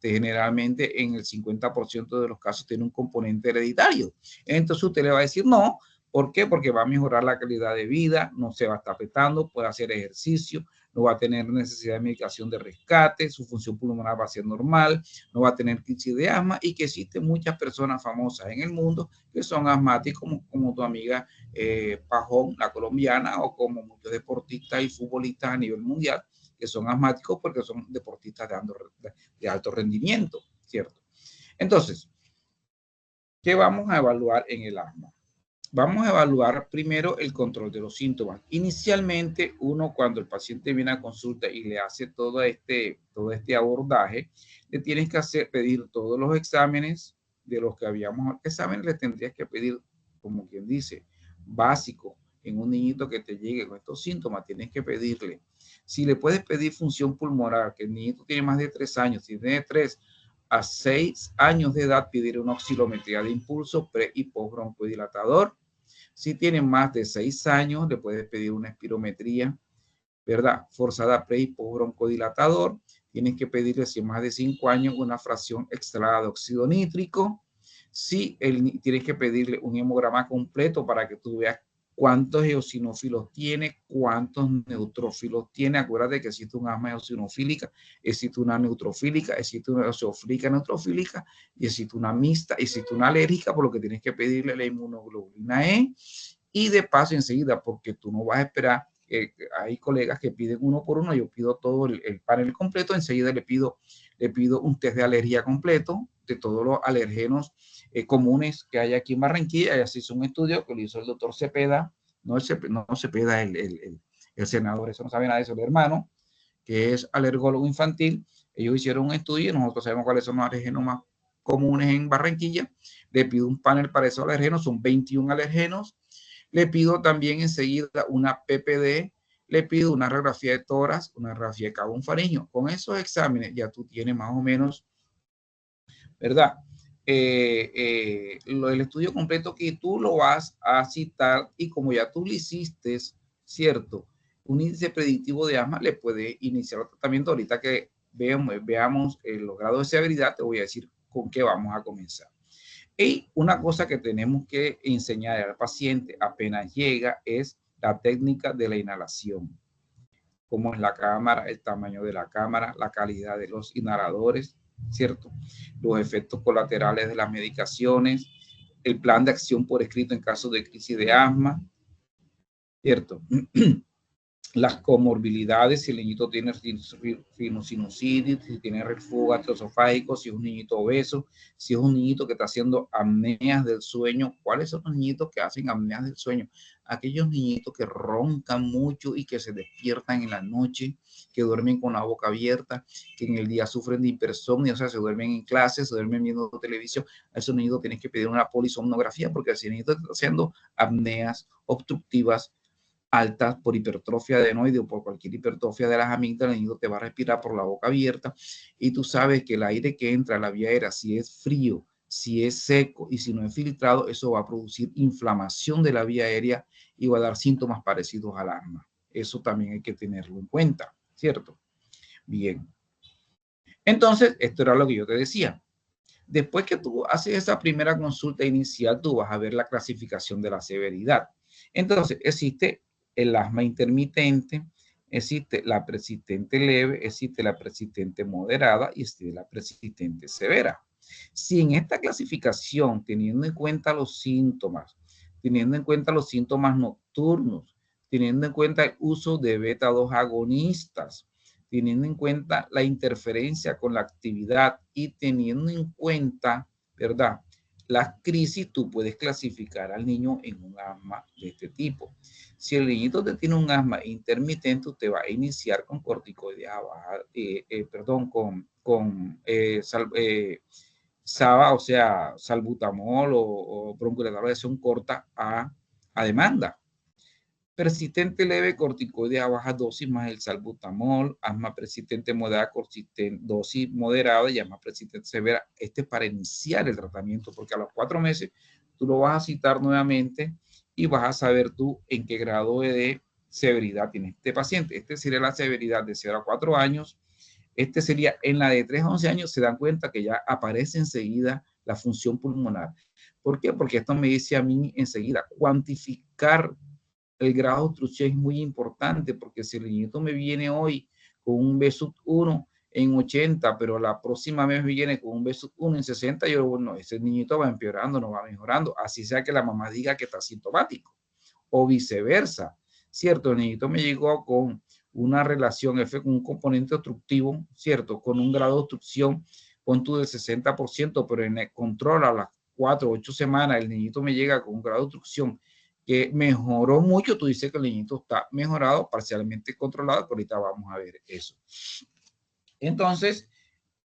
generalmente en el 50% de los casos tiene un componente hereditario. Entonces usted le va a decir no. ¿Por qué? Porque va a mejorar la calidad de vida, no se va a estar apretando, puede hacer ejercicio, no va a tener necesidad de medicación de rescate, su función pulmonar va a ser normal, no va a tener crisis de asma, y que existen muchas personas famosas en el mundo que son asmáticos, como tu amiga Pajón, la colombiana, o como muchos deportistas y futbolistas a nivel mundial que son asmáticos porque son deportistas de alto rendimiento, ¿cierto? Entonces, ¿qué vamos a evaluar en el asma? Vamos a evaluar primero el control de los síntomas. Inicialmente, uno cuando el paciente viene a consulta y le hace todo este abordaje, le tienes que pedir todos los exámenes de los que habíamos. Exámenes le tendrías que pedir, como quien dice, básico. En un niñito que te llegue con estos síntomas, tienes que pedirle. Si le puedes pedir función pulmonar, que el niñito tiene más de 3 años, si tiene 3 a 6 años de edad, pedir una oscilometría de impulso pre y post broncodilatador. Si tienen más de 6 años, le puedes pedir una espirometría, ¿verdad? Forzada pre y post broncodilatador. Tienes que pedirle, si más de 5 años, una fracción extrahada de óxido nítrico. Si tienes que pedirle un hemograma completo para que tú veas cuántos eosinófilos tiene, cuántos neutrófilos tiene. Acuérdate que existe un asma eosinofílica, existe una neutrofílica, existe una eosinofílica neutrofílica, y existe una mixta, existe una alérgica, por lo que tienes que pedirle la inmunoglobulina E. Y de paso enseguida, porque tú no vas a esperar, hay colegas que piden uno por uno, yo pido todo el panel completo, enseguida le pido un test de alergia completo de todos los alergenos comunes que hay aquí en Barranquilla. Y así es un estudio que lo hizo el doctor Cepeda, no Cepeda, el senador, eso no sabe nada de eso, el hermano, que es alergólogo infantil. Ellos hicieron un estudio y nosotros sabemos cuáles son los alergenos más comunes en Barranquilla. Le pido un panel para esos alergenos, son 21 alergenos. Le pido también enseguida una PPD, le pido una radiografía de tórax, una radiografía de cabo faríngeo. Con esos exámenes ya tú tienes más o menos, ¿verdad? El estudio completo que tú lo vas a citar, y como ya tú lo hiciste, ¿cierto? Un índice predictivo de asma, le puede iniciar el tratamiento. Ahorita que veamos los grados de severidad, te voy a decir con qué vamos a comenzar. Y una cosa que tenemos que enseñar al paciente apenas llega es la técnica de la inhalación. Cómo es la cámara, el tamaño de la cámara, la calidad de los inhaladores, ¿cierto? Los efectos colaterales de las medicaciones, el plan de acción por escrito en caso de crisis de asma, ¿cierto? las comorbilidades, si el niñito tiene sinusitis, si tiene reflujo gastroesofágico, si es un niñito obeso, si es un niñito que está haciendo apneas del sueño. ¿Cuáles son los niñitos que hacen apneas del sueño? Aquellos niñitos que roncan mucho y que se despiertan en la noche, que duermen con la boca abierta, que en el día sufren de hipersomnia, o sea, se duermen en clases, se duermen viendo televisión. A esos niñitos tienes que pedir una polisomnografía porque si el niñito está haciendo apneas obstructivas altas por hipertrofia adenoide o por cualquier hipertrofia de las amígdalas, el niño te va a respirar por la boca abierta y tú sabes que el aire que entra a la vía aérea, si es frío, si es seco y si no es filtrado, eso va a producir inflamación de la vía aérea y va a dar síntomas parecidos al asma. Eso también hay que tenerlo en cuenta, ¿cierto? Bien. Entonces, esto era lo que yo te decía. Después que tú haces esa primera consulta inicial, tú vas a ver la clasificación de la severidad. Entonces, existe el asma intermitente, existe la persistente leve, existe la persistente moderada y existe la persistente severa. Si en esta clasificación, teniendo en cuenta los síntomas, teniendo en cuenta los síntomas nocturnos, teniendo en cuenta el uso de beta-2 agonistas, teniendo en cuenta la interferencia con la actividad y teniendo en cuenta, ¿verdad?, las crisis, tú puedes clasificar al niño en un asma de este tipo. Si el niñito te tiene un asma intermitente, usted va a iniciar con corticoides SABA, o sea, salbutamol o broncodilatador de acción corta a demanda. Persistente leve, corticoides a baja dosis más el salbutamol, asma persistente moderada, dosis moderada y asma persistente severa. Este es para iniciar el tratamiento, porque a los 4 meses tú lo vas a citar nuevamente y vas a saber tú en qué grado de severidad tiene este paciente. Este sería la severidad de 0 a 4 años. Este sería en la de 3 a 11 años, se dan cuenta que ya aparece enseguida la función pulmonar. ¿Por qué? Porque esto me dice a mí enseguida cuantificar el grado de obstrucción es muy importante, porque si el niñito me viene hoy con un BSUT-1 en 80, pero la próxima vez me viene con un BSUT-1 en 60, yo, bueno, ese niñito va empeorando, no va mejorando, así sea que la mamá diga que está sintomático, o viceversa, ¿cierto? El niñito me llegó con una relación F con un componente obstructivo, ¿cierto? Con un grado de obstrucción, pon tú del 60%, pero en el control a las 4 o 8 semanas, el niñito me llega con un grado de obstrucción que mejoró mucho. Tú dices que el niñito está mejorado, parcialmente controlado, pero ahorita vamos a ver eso. Entonces,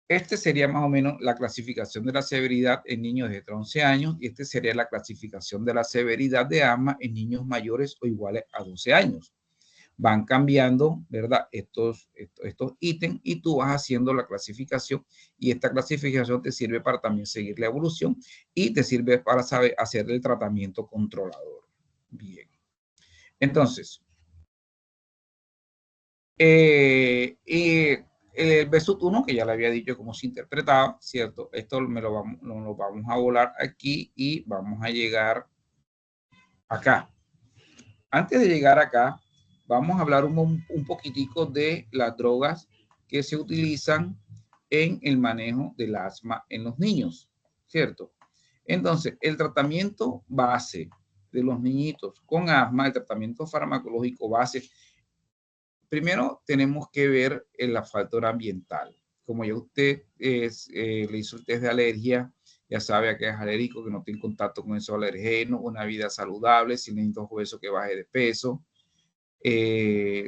este sería más o menos la clasificación de la severidad en niños de 11 años y este sería la clasificación de la severidad de asma en niños mayores o iguales a 12 años. Van cambiando, ¿verdad? Estos ítems y tú vas haciendo la clasificación y esta clasificación te sirve para también seguir la evolución y te sirve para saber hacer el tratamiento controlador. Bien. Entonces, el BSUT-1, que ya le había dicho cómo se interpretaba, ¿cierto? Esto lo vamos a volar aquí y vamos a llegar acá. Antes de llegar acá, vamos a hablar un poquitico de las drogas que se utilizan en el manejo del asma en los niños, ¿cierto? Entonces, el tratamiento base de los niñitos con asma, el tratamiento farmacológico base, primero tenemos que ver el factor ambiental. Como ya usted le hizo el test de alergia, ya sabe a qué es alérgico, que no tiene contacto con esos alergenos, una vida saludable, sin niños obesos que baje de peso.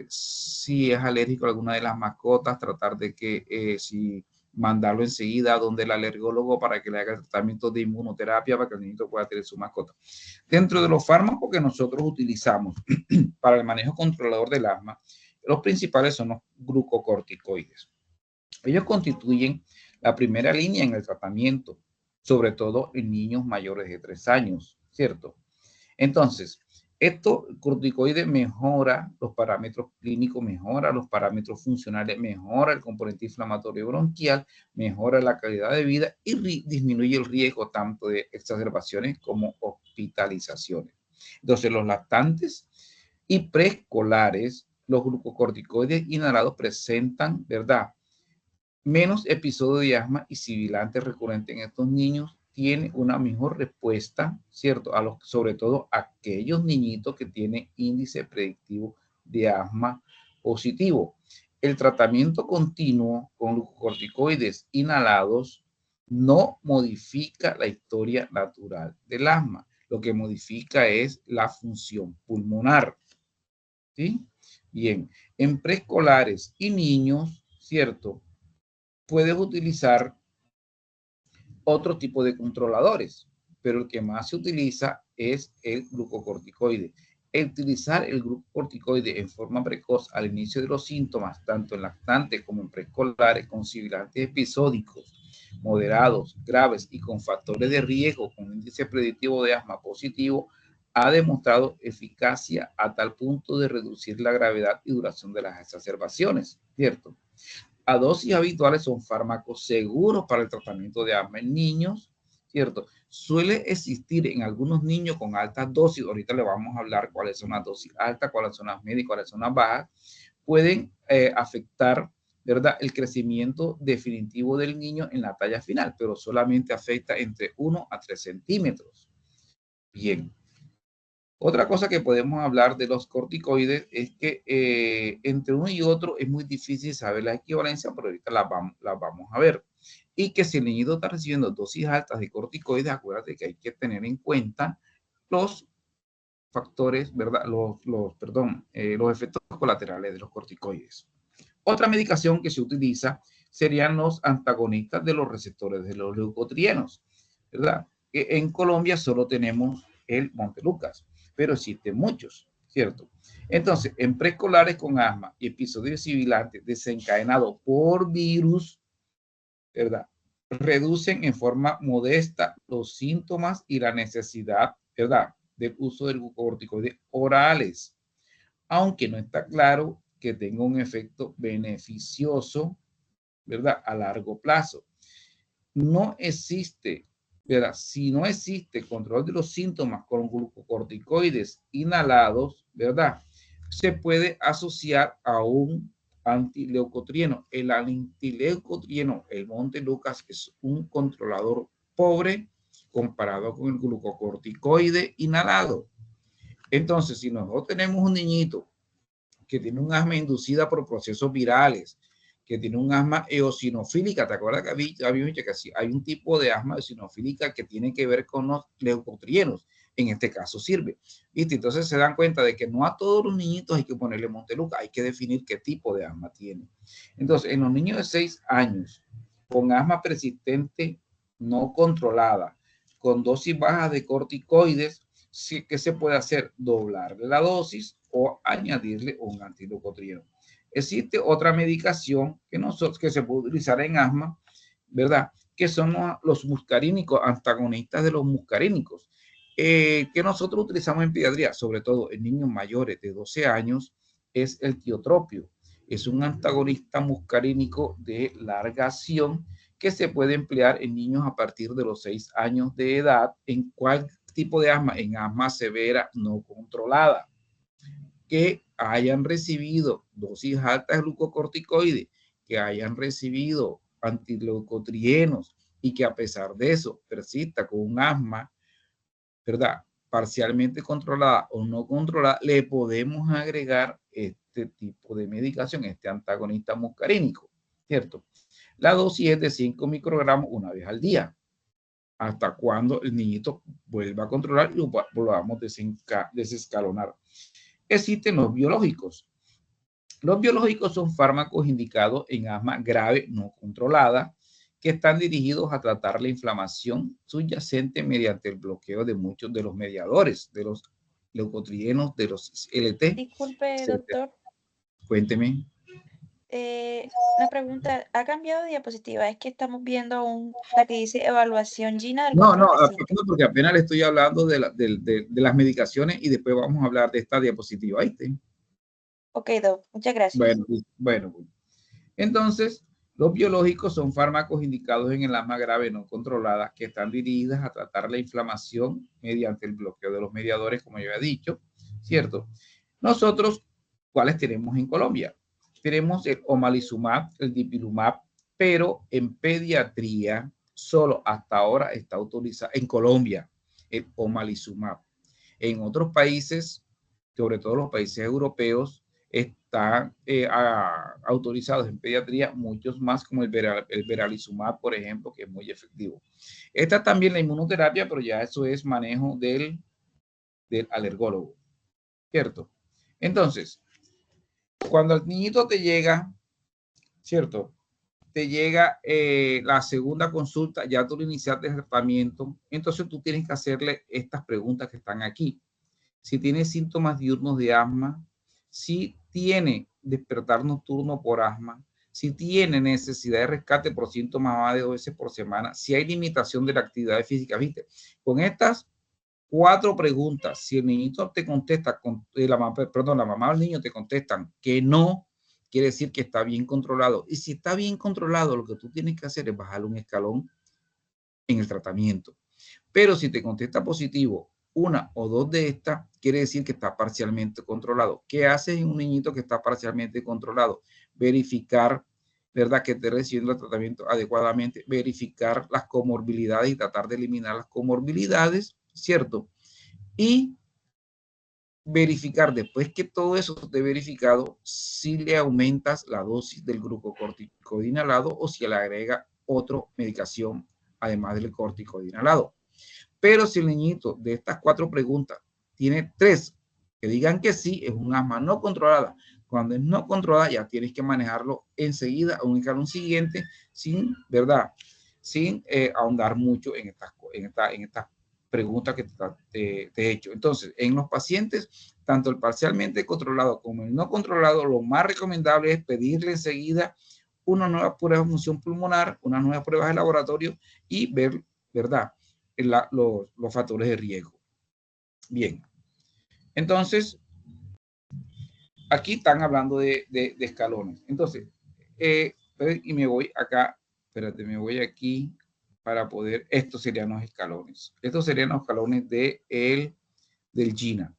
Si es alérgico a alguna de las mascotas, tratar de que si mandarlo enseguida a donde el alergólogo para que le haga el tratamiento de inmunoterapia para que el niño pueda tener su mascota. Dentro de los fármacos que nosotros utilizamos para el manejo controlador del asma, los principales son los glucocorticoides. Ellos constituyen la primera línea en el tratamiento, sobre todo en niños mayores de 3 años, ¿cierto? Entonces, esto corticoide mejora los parámetros clínicos, mejora los parámetros funcionales, mejora el componente inflamatorio bronquial, mejora la calidad de vida y disminuye el riesgo tanto de exacerbaciones como hospitalizaciones. Entonces, los lactantes y preescolares, los glucocorticoides inhalados presentan, ¿verdad?, menos episodios de asma y sibilante recurrente en estos niños tiene una mejor respuesta, ¿cierto? Sobre todo aquellos niñitos que tienen índice predictivo de asma positivo. El tratamiento continuo con glucocorticoides inhalados no modifica la historia natural del asma. Lo que modifica es la función pulmonar. ¿Sí? Bien, en preescolares y niños, ¿cierto? Puedes utilizar otro tipo de controladores, pero el que más se utiliza es el glucocorticoide. El utilizar el glucocorticoide en forma precoz al inicio de los síntomas, tanto en lactantes como en preescolares, con sibilantes episódicos, moderados, graves y con factores de riesgo con índice predictivo de asma positivo, ha demostrado eficacia a tal punto de reducir la gravedad y duración de las exacerbaciones, ¿cierto? A dosis habituales son fármacos seguros para el tratamiento de asma en niños, ¿cierto? Suele existir en algunos niños con altas dosis, ahorita le vamos a hablar cuáles son las dosis altas, cuáles son las medias y cuáles son las bajas, pueden afectar, ¿verdad?, el crecimiento definitivo del niño en la talla final, pero solamente afecta entre 1 a 3 centímetros. Bien. Otra cosa que podemos hablar de los corticoides es que entre uno y otro es muy difícil saber la equivalencia, pero ahorita las vamos a ver. Y que si el niño está recibiendo dosis altas de corticoides, acuérdate que hay que tener en cuenta los factores, ¿verdad? Los efectos colaterales de los corticoides. Otra medicación que se utiliza serían los antagonistas de los receptores de los leucotrienos, ¿verdad? En Colombia solo tenemos el Montelukast, pero existen muchos, ¿cierto? Entonces, en preescolares con asma y episodios sibilantes desencadenados por virus, ¿verdad?, reducen en forma modesta los síntomas y la necesidad, ¿verdad?, del uso de glucocorticoides orales, aunque no está claro que tenga un efecto beneficioso, ¿verdad?, a largo plazo. No existe, ¿verdad? Si no existe control de los síntomas con glucocorticoides inhalados, ¿verdad?, se puede asociar a un antileucotrieno. El antileucotrieno, el Montelukast, es un controlador pobre comparado con el glucocorticoide inhalado. Entonces, si nosotros tenemos un niñito que tiene un asma inducida por procesos virales, que tiene un asma eosinofílica, ¿te acuerdas que había dicho que sí? Hay un tipo de asma eosinofílica que tiene que ver con los leucotrienos, en este caso sirve, ¿viste? Entonces se dan cuenta de que no a todos los niñitos hay que ponerle Montelukast, hay que definir qué tipo de asma tiene. Entonces, en los niños de 6 años, con asma persistente no controlada, con dosis bajas de corticoides, ¿qué se puede hacer? Doblar la dosis o añadirle un antileucotrieno. Existe otra medicación que se puede utilizar en asma, ¿verdad?, que son los muscarínicos, antagonistas de los muscarínicos, que nosotros utilizamos en pediatría, sobre todo en niños mayores de 12 años, es el tiotropio. Es un antagonista muscarínico de larga acción que se puede emplear en niños a partir de los 6 años de edad. ¿En cuál tipo de asma? En asma severa no controlada, que hayan recibido dosis altas de glucocorticoides, que hayan recibido antileucotrienos y que a pesar de eso persista con un asma, ¿verdad?, parcialmente controlada o no controlada, le podemos agregar este tipo de medicación, este antagonista muscarínico, ¿cierto? La dosis es de 5 microgramos una vez al día, hasta cuando el niñito vuelva a controlar y lo volvamos a desescalonar. Existen los biológicos. Los biológicos son fármacos indicados en asma grave no controlada que están dirigidos a tratar la inflamación subyacente mediante el bloqueo de muchos de los mediadores, de los leucotrienos, de los LT. Disculpe, doctor. Cuénteme. Una pregunta, ¿ha cambiado de diapositiva? Es que estamos viendo la que dice evaluación GINA del No, control de síntomas. porque apenas le estoy hablando de las medicaciones y después vamos a hablar de esta diapositiva, ¿viste? Ok, doc, muchas gracias. Bueno. Entonces, los biológicos son fármacos indicados en el asma grave no controlada que están dirigidas a tratar la inflamación mediante el bloqueo de los mediadores, como yo he dicho, ¿cierto? Nosotros, ¿cuáles tenemos en Colombia? Tenemos el omalizumab, el dipirumab, pero en pediatría solo hasta ahora está autorizado en Colombia el omalizumab. En otros países, sobre todo los países europeos, están autorizados en pediatría, muchos más como el Veralizumab, por ejemplo, que es muy efectivo. Esta también la inmunoterapia, pero ya eso es manejo del alergólogo, ¿cierto? Entonces, cuando el niñito te llega, ¿cierto? Te llega la segunda consulta, ya tú le iniciaste el tratamiento, entonces tú tienes que hacerle estas preguntas que están aquí. Si tiene síntomas diurnos de asma, si tiene despertar nocturno por asma, si tiene necesidad de rescate por síntomas más de 2 veces por semana, si hay limitación de la actividad física, ¿viste? Con estas 4 preguntas, si el niñito te contesta, la mamá o el niño te contestan que no, quiere decir que está bien controlado. Y si está bien controlado, lo que tú tienes que hacer es bajarle un escalón en el tratamiento. Pero si te contesta positivo una o dos de estas, quiere decir que está parcialmente controlado. ¿Qué haces en un niñito que está parcialmente controlado? Verificar, ¿verdad?, que esté recibiendo el tratamiento adecuadamente, verificar las comorbilidades y tratar de eliminar las comorbilidades, ¿cierto? Y verificar, después que todo eso esté verificado, si le aumentas la dosis del glucocorticoide inhalado o si le agrega otra medicación además del corticoide inhalado. Pero si el niñito de estas 4 preguntas tiene 3 que digan que sí, es un asma no controlada. Cuando es no controlada, ya tienes que manejarlo enseguida a un escalón siguiente sin, ¿verdad? Sin ahondar mucho en estas preguntas que te he hecho. Entonces, en los pacientes, tanto el parcialmente controlado como el no controlado, lo más recomendable es pedirle enseguida una nueva prueba de función pulmonar, unas nuevas pruebas de laboratorio y ver, ¿verdad?, los factores de riesgo. Bien, entonces, aquí están hablando de escalones. Entonces, y me voy acá, espérate, me voy aquí para poder, estos serían los escalones. Estos serían los escalones del GINA.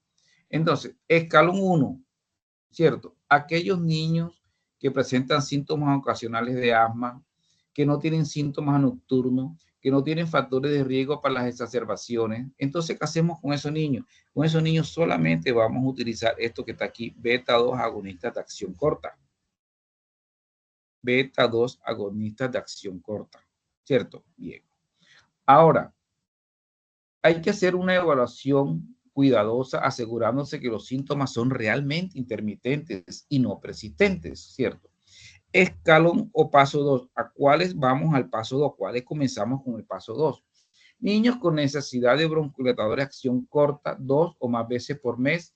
Entonces, escalón 1, ¿cierto? Aquellos niños que presentan síntomas ocasionales de asma, que no tienen síntomas nocturnos, que no tienen factores de riesgo para las exacerbaciones. Entonces, ¿qué hacemos con esos niños? Con esos niños solamente vamos a utilizar esto que está aquí, beta 2 agonistas de acción corta. Beta 2 agonistas de acción corta, ¿cierto? Bien. Ahora, hay que hacer una evaluación cuidadosa, asegurándose que los síntomas son realmente intermitentes y no persistentes, ¿cierto? Escalón o paso 2. ¿A cuáles vamos al paso 2? ¿Cuáles comenzamos con el paso 2? Niños con necesidad de broncodilatador de acción corta 2 o más veces por mes,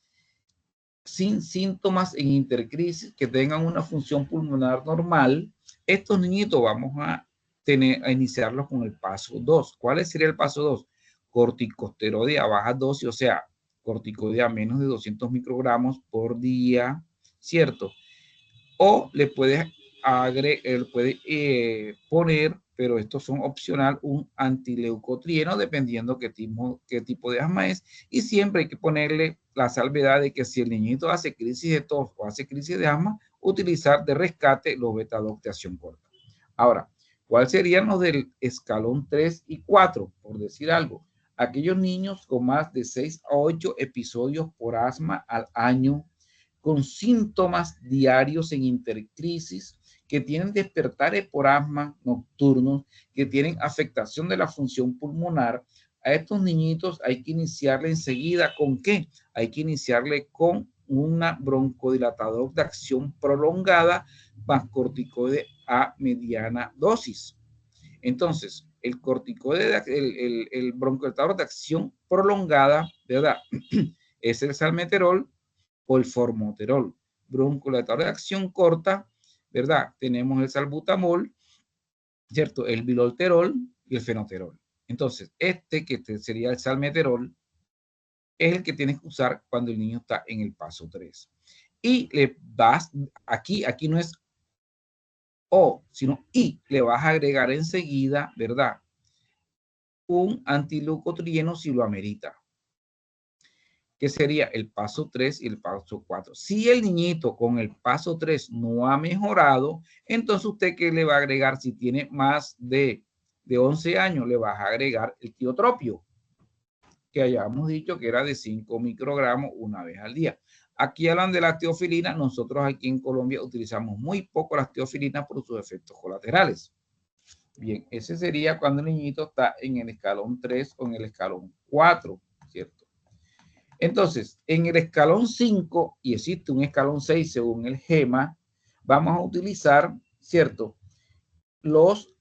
sin síntomas en intercrisis, que tengan una función pulmonar normal. Estos niñitos vamos a iniciarlos con el paso 2. ¿Cuál sería el paso 2? Corticosteroide a baja dosis, o sea, corticoide a menos de 200 microgramos por día, ¿cierto? O le puedes poner, pero estos son opcional, un antileucotrieno, dependiendo qué tipo de asma es. Y siempre hay que ponerle la salvedad de que si el niñito hace crisis de tos o hace crisis de asma, utilizar de rescate los beta-2 de acción corta. Ahora, ¿cuáles serían los del escalón 3 y 4? Por decir algo, aquellos niños con más de 6 a 8 episodios por asma al año, con síntomas diarios en intercrisis, que tienen despertares por asma nocturnos, que tienen afectación de la función pulmonar. A estos niñitos hay que iniciarle enseguida ¿con qué? Hay que iniciarle con una broncodilatador de acción prolongada más corticoide a mediana dosis. Entonces, el corticoide, el broncodilatador de acción prolongada, ¿verdad? Es el salmeterol o el formoterol. Broncodilatador de acción corta, ¿verdad? Tenemos el salbutamol, ¿cierto? El bilolterol y el fenoterol. Entonces, que sería el salmeterol, es el que tienes que usar cuando el niño está en el paso 3. Y le vas, aquí no es o, sino y, le vas a agregar enseguida, ¿verdad?, un antileucotrieno si lo amerita, que sería el paso 3 y el paso 4. Si el niñito con el paso 3 no ha mejorado, entonces usted ¿qué le va a agregar? Si tiene más de 11 años, le vas a agregar el tiotropio, que hayamos dicho que era de 5 microgramos una vez al día. Aquí hablan de la teofilina. Nosotros aquí en Colombia utilizamos muy poco las teofilinas por sus efectos colaterales. Bien, ese sería cuando el niñito está en el escalón 3 o en el escalón 4, ¿cierto? Entonces, en el escalón 5, y existe un escalón 6 según el GEMA, vamos a utilizar, ¿cierto? Los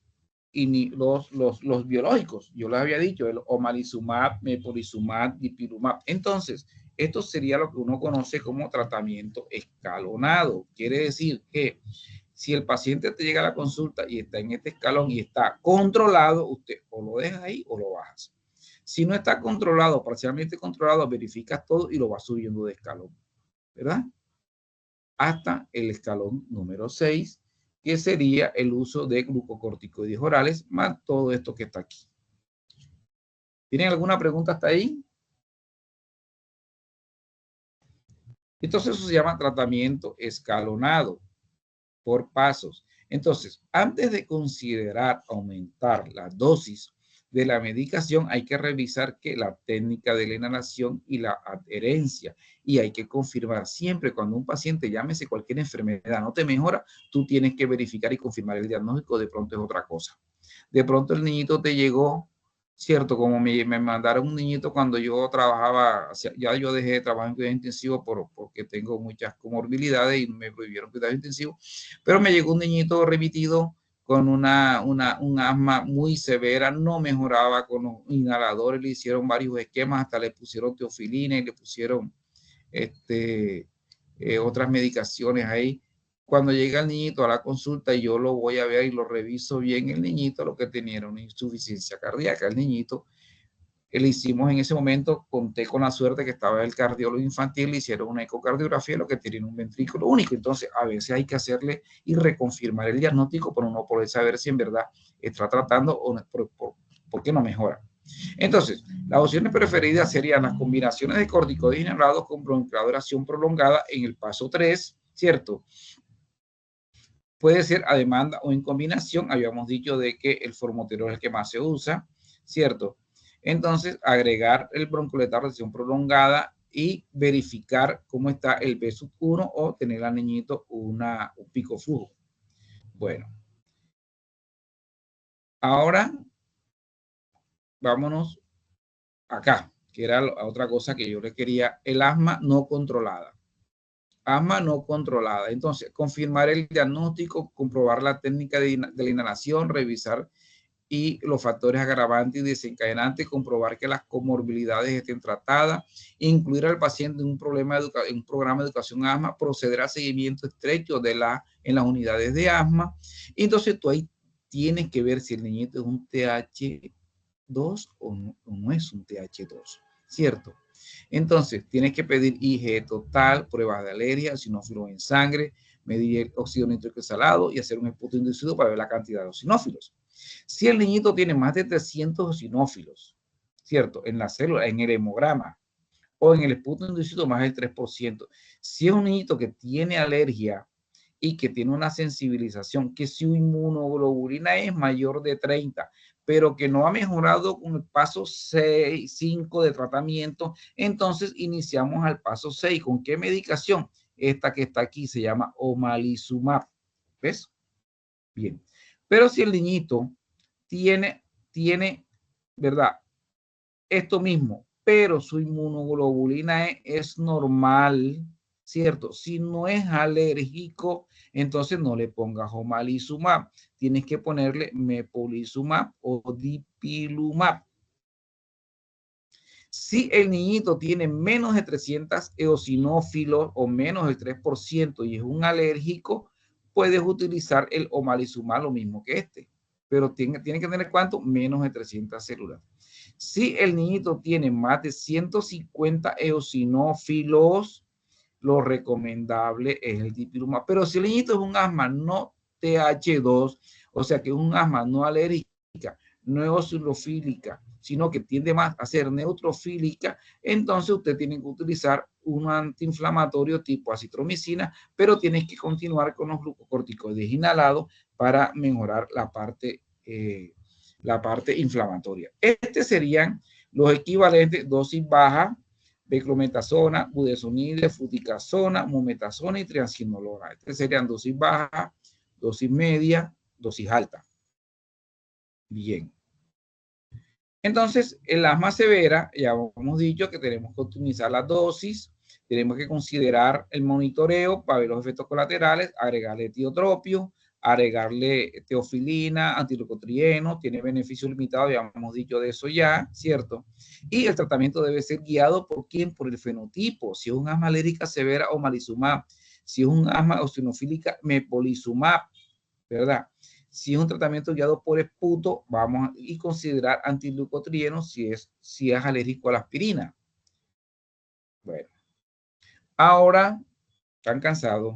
biológicos. Yo les había dicho, el omalizumab, mepolizumab, dipilumab. Entonces, esto sería lo que uno conoce como tratamiento escalonado. Quiere decir que si el paciente te llega a la consulta y está en este escalón y está controlado, usted o lo deja ahí o lo bajas. Si no está controlado, parcialmente controlado, verificas todo y lo vas subiendo de escalón, ¿verdad? Hasta el escalón número 6, que sería el uso de glucocorticoides orales, más todo esto que está aquí. ¿Tienen alguna pregunta hasta ahí? Entonces eso se llama tratamiento escalonado por pasos. Entonces, antes de considerar aumentar la dosis de la medicación, hay que revisar que la técnica de la inhalación y la adherencia, y hay que confirmar siempre cuando un paciente, llámese cualquier enfermedad, no te mejora, tú tienes que verificar y confirmar el diagnóstico. De pronto es otra cosa. De pronto el niñito te llegó, cierto, como me mandaron un niñito cuando yo trabajaba, ya yo dejé de trabajar en cuidados intensivos porque tengo muchas comorbilidades y me prohibieron cuidados intensivos, pero me llegó un niñito remitido con un asma muy severa, no mejoraba con los inhaladores, le hicieron varios esquemas, hasta le pusieron teofilina y le pusieron otras medicaciones ahí. Cuando llega el niñito a la consulta y yo lo voy a ver y lo reviso bien, el niñito lo que tenía era una insuficiencia cardíaca. El niñito, le hicimos en ese momento, conté con la suerte que estaba el cardiólogo infantil, le hicieron una ecocardiografía, lo que tiene un ventrículo único. Entonces, a veces hay que hacerle y reconfirmar el diagnóstico, pero no poder saber si en verdad está tratando o no, por qué no mejora. Entonces, las opciones preferidas serían las combinaciones de corticoides inhalados con broncoaspiración prolongada en el paso 3, ¿cierto? Puede ser a demanda o en combinación. Habíamos dicho de que el formoterol es el que más se usa, ¿cierto? Entonces, agregar el broncoletal de acción prolongada y verificar cómo está el B1 o tener al niñito un pico flujo. Bueno, ahora vámonos acá, que era otra cosa que yo le quería, el asma no controlada. Asma no controlada. Entonces, confirmar el diagnóstico, comprobar la técnica de la inhalación, revisar y los factores agravantes y desencadenantes, comprobar que las comorbilidades estén tratadas, incluir al paciente en un programa de educación asma, proceder al seguimiento estrecho en las unidades de asma. Y entonces tú ahí tienes que ver si el niñito es un TH2 o no es un TH2, ¿cierto? Entonces, tienes que pedir IgE total, pruebas de alergia, eosinófilos en sangre, medir el óxido nítrico salado y hacer un esputo inducido para ver la cantidad de eosinófilos. Si el niñito tiene más de 300 eosinófilos, ¿cierto? En la célula, en el hemograma o en el esputo inducido, más del 3%. Si es un niñito que tiene alergia y que tiene una sensibilización, que su inmunoglobulina es mayor de 30, pero que no ha mejorado con el paso 6, 5 de tratamiento, entonces iniciamos al paso 6. ¿Con qué medicación? Esta que está aquí se llama omalizumab. ¿Ves? Bien. Pero si el niñito tiene, ¿verdad? Esto mismo, pero su inmunoglobulina es normal, ¿cierto? Si no es alérgico, entonces no le pongas omalizumab. Tienes que ponerle mepolizumab o dipilumab. Si el niñito tiene menos de 300 eosinófilos o menos del 3% y es un alérgico, puedes utilizar el omalizumab, lo mismo que este. Pero tiene que tener ¿cuánto? Menos de 300 células. Si el niñito tiene más de 150 eosinófilos, lo recomendable es el dipilumab. Pero si el niñito es un asma no TH2, o sea que es un asma no alérgica, no eosinofílica, sino que tiende más a ser neutrofílica, entonces usted tiene que utilizar un antiinflamatorio tipo acitromicina, pero tienes que continuar con los glucocorticoides inhalados para mejorar la parte inflamatoria. Estos serían los equivalentes: dosis baja beclometasona, budesonide, fluticasona, mometasona y triancinolona. Estas serían dosis baja, dosis media, dosis alta. Bien. Entonces, el asma severa, ya hemos dicho que tenemos que optimizar las dosis, tenemos que considerar el monitoreo para ver los efectos colaterales, agregarle tiotropio, agregarle teofilina, antileucotrieno, tiene beneficio limitado, ya hemos dicho de eso ya, ¿cierto? Y el tratamiento debe ser guiado por quién, por el fenotipo, si es un asma alérgica severa o omalizumab, si es un asma eosinofílica, mepolizumab, ¿verdad? Si es un tratamiento guiado por esputo, vamos a considerar antileucotrieno si es alérgico a la aspirina. Bueno, ahora, ¿están cansados?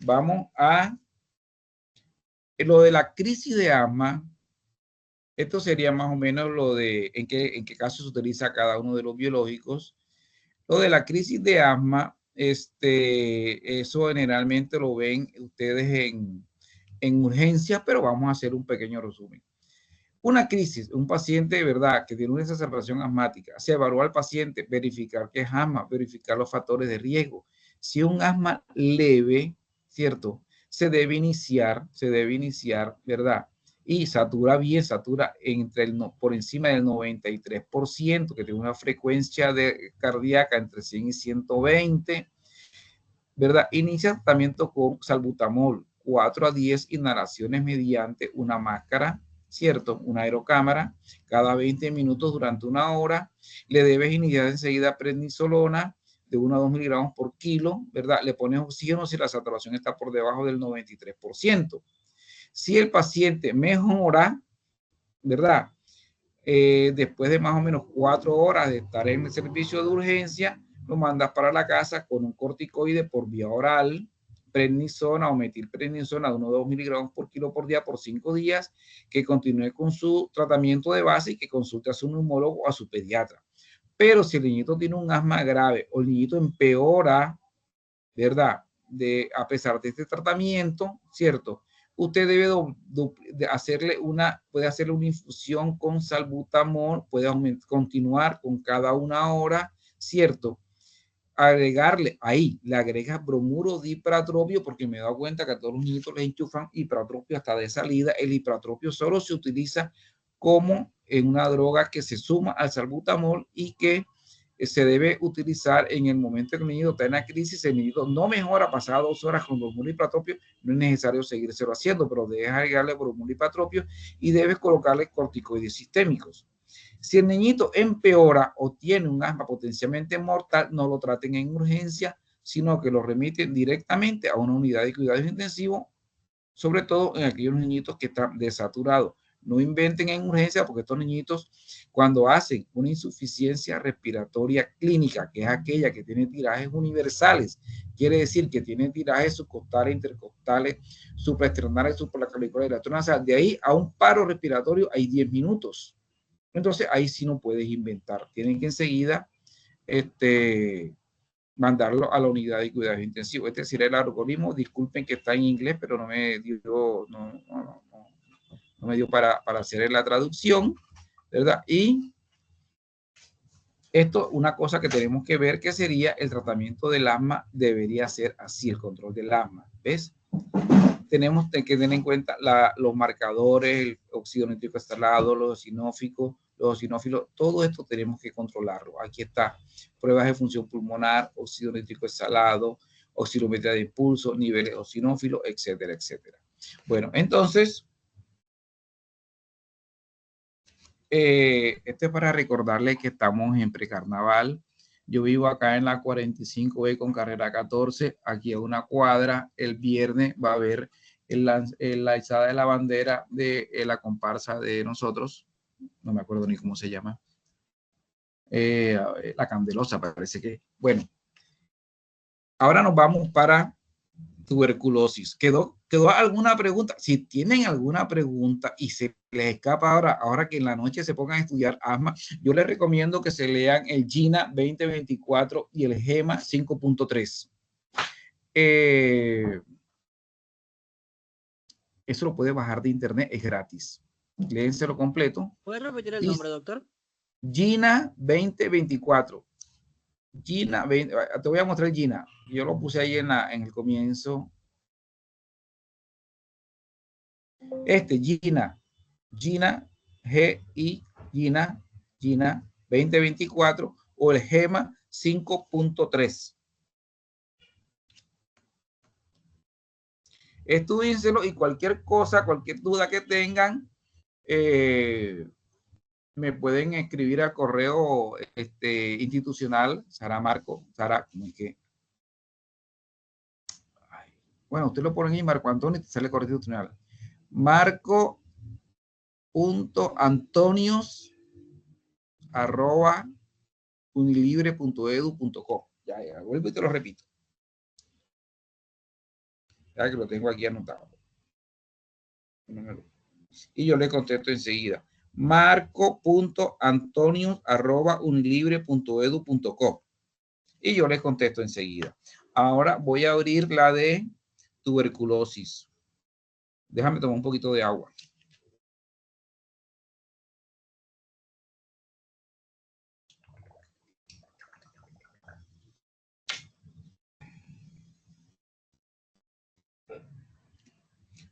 Vamos a lo de la crisis de asma. Esto sería más o menos lo de en qué caso se utiliza cada uno de los biológicos. Lo de la crisis de asma, eso generalmente lo ven ustedes en urgencias, pero vamos a hacer un pequeño resumen. Una crisis, un paciente de verdad que tiene una exacerbación asmática, se evalúa al paciente, verificar que es asma, verificar los factores de riesgo. Si es un asma leve, ¿cierto? Se debe iniciar, ¿verdad? Y satura bien, satura por encima del 93%, que tiene una frecuencia cardíaca entre 100 y 120, ¿verdad? Inicia tratamiento con salbutamol, 4 a 10 inhalaciones mediante una máscara, ¿cierto? Una aerocámara, cada 20 minutos durante una hora. Le debes iniciar enseguida prednisolona de 1 a 2 miligramos por kilo, ¿verdad? Le pones oxígeno si la saturación está por debajo del 93%. Si el paciente mejora, ¿verdad? Después de más o menos 4 horas de estar en el servicio de urgencia, lo mandas para la casa con un corticoide por vía oral, prednisona o metilprednisona de 1 a 2 miligramos por kilo por día por 5 días, que continúe con su tratamiento de base y que consulte a su neumólogo o a su pediatra. Pero si el niñito tiene un asma grave o el niñito empeora, ¿verdad? A pesar de este tratamiento, ¿cierto? Usted debe puede hacerle una infusión con salbutamol, puede continuar con cada 1 hora, ¿cierto? Agregarle, ahí le agregas bromuro de hipratropio, porque me he dado cuenta que a todos los niños les enchufan hipratropio hasta de salida. El hipratropio solo se utiliza como en una droga que se suma al salbutamol y que se debe utilizar en el momento que el niño está en la crisis. El niño no mejora pasada 2 horas con bromuro y hipratropio, no es necesario seguírselo haciendo, pero debes agregarle bromuro y hipratropio y debes colocarle corticoides sistémicos. Si el niñito empeora o tiene un asma potencialmente mortal, no lo traten en urgencia, sino que lo remiten directamente a una unidad de cuidados intensivos, sobre todo en aquellos niñitos que están desaturados. No inventen en urgencia, porque estos niñitos, cuando hacen una insuficiencia respiratoria clínica, que es aquella que tiene tirajes universales, quiere decir que tiene tirajes subcostales, intercostales, supraesternales, supraclaviculares, o sea, de ahí a un paro respiratorio hay 10 minutos. Entonces ahí sí no puedes inventar. Tienen que enseguida mandarlo a la unidad de cuidados intensivos. Este sería el algoritmo. Disculpen que está en inglés, pero no me dio, no me dio para hacer la traducción, ¿verdad? Y esto, una cosa que tenemos que ver, que sería el tratamiento del asma, debería ser así, el control del asma, ¿ves? Tenemos que tener en cuenta los marcadores, el óxido nítrico estalado, los eosinófilos, todo esto tenemos que controlarlo. Aquí está, pruebas de función pulmonar, óxido nítrico estalado, oxidometría de impulso, niveles eosinófilos, etcétera, etcétera. Bueno, entonces, esto es para recordarles que estamos en precarnaval. Yo vivo acá en la 45B con carrera 14, aquí a una cuadra. El viernes va a haber la izada de la bandera de la comparsa de nosotros, no me acuerdo ni cómo se llama, la Candelosa parece que. Bueno, ahora nos vamos para tuberculosis. ¿Quedó alguna pregunta? Si tienen alguna pregunta y se les escapa ahora que en la noche se pongan a estudiar asma, yo les recomiendo que se lean el GINA 2024 y el GEMA 5.3. Eso lo puede bajar de internet, es gratis. Léenselo completo. ¿Puede repetir el nombre, doctor? Gina 2024. Gina 20, te voy a mostrar Gina. Yo lo puse ahí en el comienzo. Gina. Gina, G-I, Gina 2024 o el GEMA 5.3. Estúdienselo y cualquier cosa, cualquier duda que tengan, me pueden escribir al correo institucional, Sara Marco, Sara, como es que, ay, bueno, usted lo pone en Marco Antonio y te sale el correo institucional. marco.antonios@unilibre.edu.co. Ya, vuelvo y te lo repito. Ya que lo tengo aquí anotado. Y yo le contesto enseguida. marco.antonios@unilibre.edu.co. Y yo le contesto enseguida. Ahora voy a abrir la de tuberculosis. Déjame tomar un poquito de agua.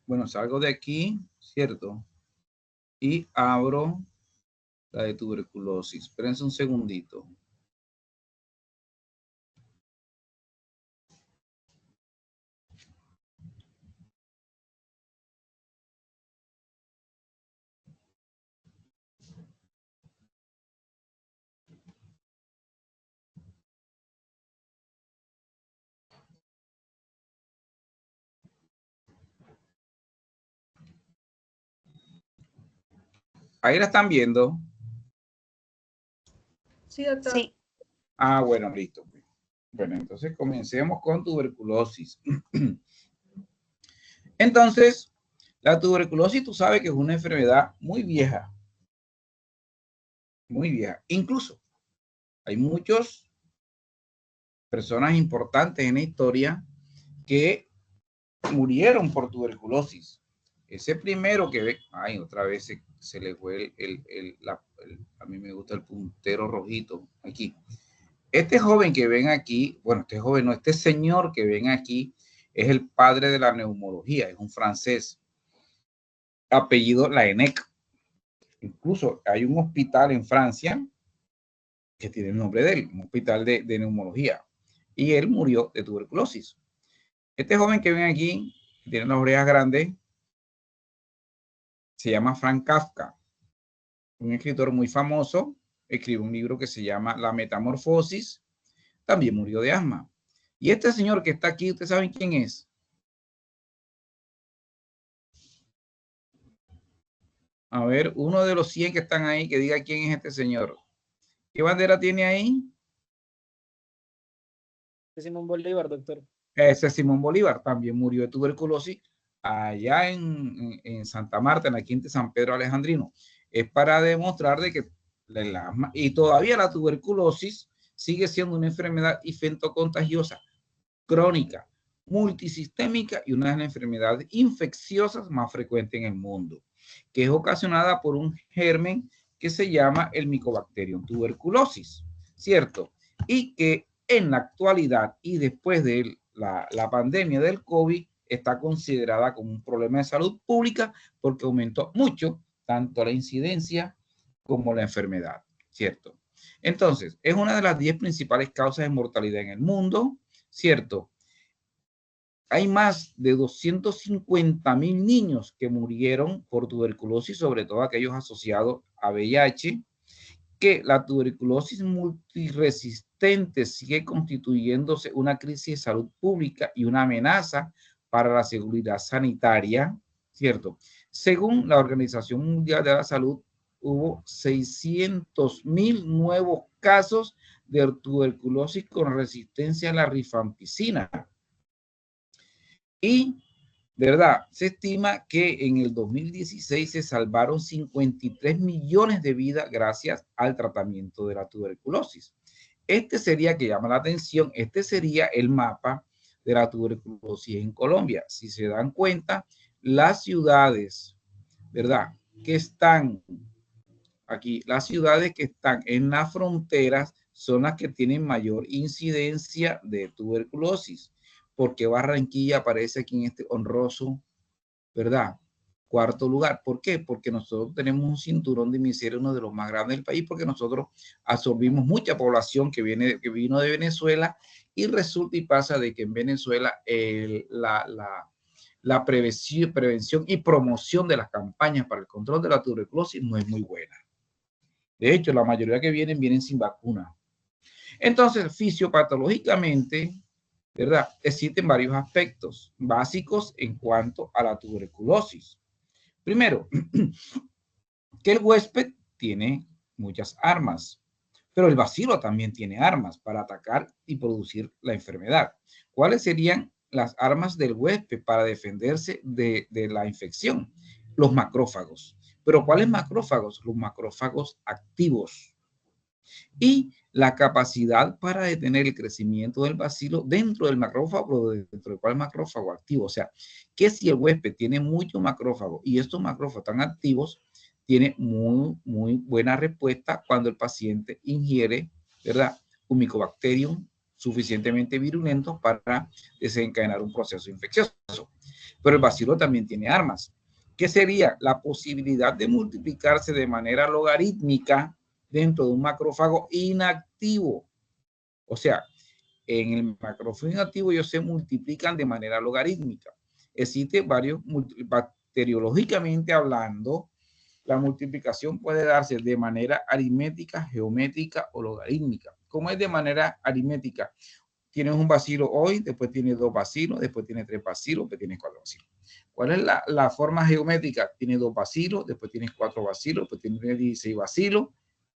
Bueno, salgo de aquí, ¿cierto? Y abro la de tuberculosis. Espérense un segundito. Ahí la están viendo. Sí, doctor. Sí. Ah, bueno, listo. Bueno, entonces comencemos con tuberculosis. Entonces, la tuberculosis, tú sabes que es una enfermedad muy vieja. Muy vieja. Incluso, hay muchas personas importantes en la historia que murieron por tuberculosis. Ese primero que ve, ay, otra vez se le fue a mí me gusta el puntero rojito aquí. Este joven que ven aquí, bueno, este joven no, este señor que ven aquí es el padre de la neumología, es un francés, apellido Laennec. Incluso hay un hospital en Francia que tiene el nombre de él, un hospital de neumología, y él murió de tuberculosis. Este joven que ven aquí, que tiene las orejas grandes, se llama Franz Kafka, un escritor muy famoso, escribió un libro que se llama La Metamorfosis, también murió de asma. Y este señor que está aquí, ¿ustedes saben quién es? A ver, uno de los 100 que están ahí, que diga quién es este señor. ¿Qué bandera tiene ahí? Simón Bolívar, doctor. Ese es Simón Bolívar, también murió de tuberculosis allá en Santa Marta, en la quinta de San Pedro Alejandrino. Es para demostrar de que el asma y todavía la tuberculosis sigue siendo una enfermedad infectocontagiosa crónica, multisistémica y una de las enfermedades infecciosas más frecuentes en el mundo, que es ocasionada por un germen que se llama el Mycobacterium tuberculosis, ¿cierto? Y que en la actualidad y después de la pandemia del COVID está considerada como un problema de salud pública porque aumentó mucho tanto la incidencia como la enfermedad, ¿cierto? Entonces, es una de las 10 principales causas de mortalidad en el mundo, ¿cierto? Hay más de 250,000 niños que murieron por tuberculosis, sobre todo aquellos asociados a VIH, que la tuberculosis multiresistente sigue constituyéndose una crisis de salud pública y una amenaza para la seguridad sanitaria, ¿cierto? Según la Organización Mundial de la Salud, hubo 600,000 nuevos casos de tuberculosis con resistencia a la rifampicina. Y, de verdad, se estima que en el 2016 se salvaron 53 millones de vidas gracias al tratamiento de la tuberculosis. Este sería, que llama la atención, este sería el mapa de la tuberculosis en Colombia. Si se dan cuenta, las ciudades, ¿verdad?, que están aquí, las ciudades que están en las fronteras son las que tienen mayor incidencia de tuberculosis. Porque Barranquilla aparece aquí en este honroso, ¿verdad? Cuarto lugar. ¿Por qué? Porque nosotros tenemos un cinturón de miseria, uno de los más grandes del país, porque nosotros absorbimos mucha población que vino de Venezuela, y resulta y pasa de que en Venezuela la prevención y promoción de las campañas para el control de la tuberculosis no es muy buena. De hecho, la mayoría que vienen sin vacuna. Entonces, fisiopatológicamente, ¿verdad? Existen varios aspectos básicos en cuanto a la tuberculosis. Primero, que el huésped tiene muchas armas, pero el bacilo también tiene armas para atacar y producir la enfermedad. ¿Cuáles serían las armas del huésped para defenderse de la infección? Los macrófagos. ¿Pero cuáles macrófagos? Los macrófagos activos. Y la capacidad para detener el crecimiento del bacilo dentro del macrófago, dentro del cual macrófago activo. O sea, que si el huésped tiene mucho macrófago y estos macrófagos están activos, tiene muy buena respuesta cuando el paciente ingiere, ¿verdad?, un Mycobacterium suficientemente virulento para desencadenar un proceso infeccioso. Pero el bacilo también tiene armas. ¿Qué sería? La posibilidad de multiplicarse de manera logarítmica dentro de un macrófago inactivo. O sea, en el macrófago inactivo ellos se multiplican de manera logarítmica. Existe varios, bacteriológicamente hablando, la multiplicación puede darse de manera aritmética, geométrica o logarítmica. ¿Cómo es de manera aritmética? Tienes un bacilo hoy, después tienes 2 bacilos, después tienes 3 bacilos, después tienes 4 bacilos. ¿Cuál es la forma geométrica? Tienes 2 bacilos, después tienes 4 bacilos, después tienes 16 bacilos,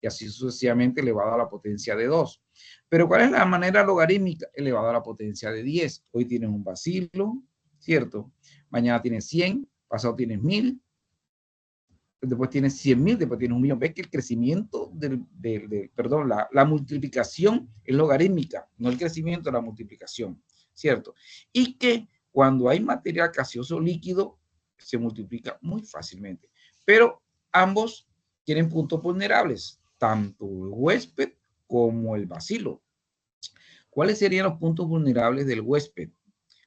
y así sucesivamente elevado a la potencia de 2. Pero ¿cuál es la manera logarítmica? Elevado a la potencia de 10. Hoy tienes un bacilo, ¿cierto? Mañana tienes 100, pasado tienes 1000, después tienes 100.000, después tienes 1.000.000. Ves que el crecimiento la multiplicación es logarítmica, no el crecimiento, la multiplicación, ¿cierto? Y que cuando hay material gaseoso líquido, se multiplica muy fácilmente. Pero ambos tienen puntos vulnerables, tanto el huésped como el bacilo. ¿Cuáles serían los puntos vulnerables del huésped?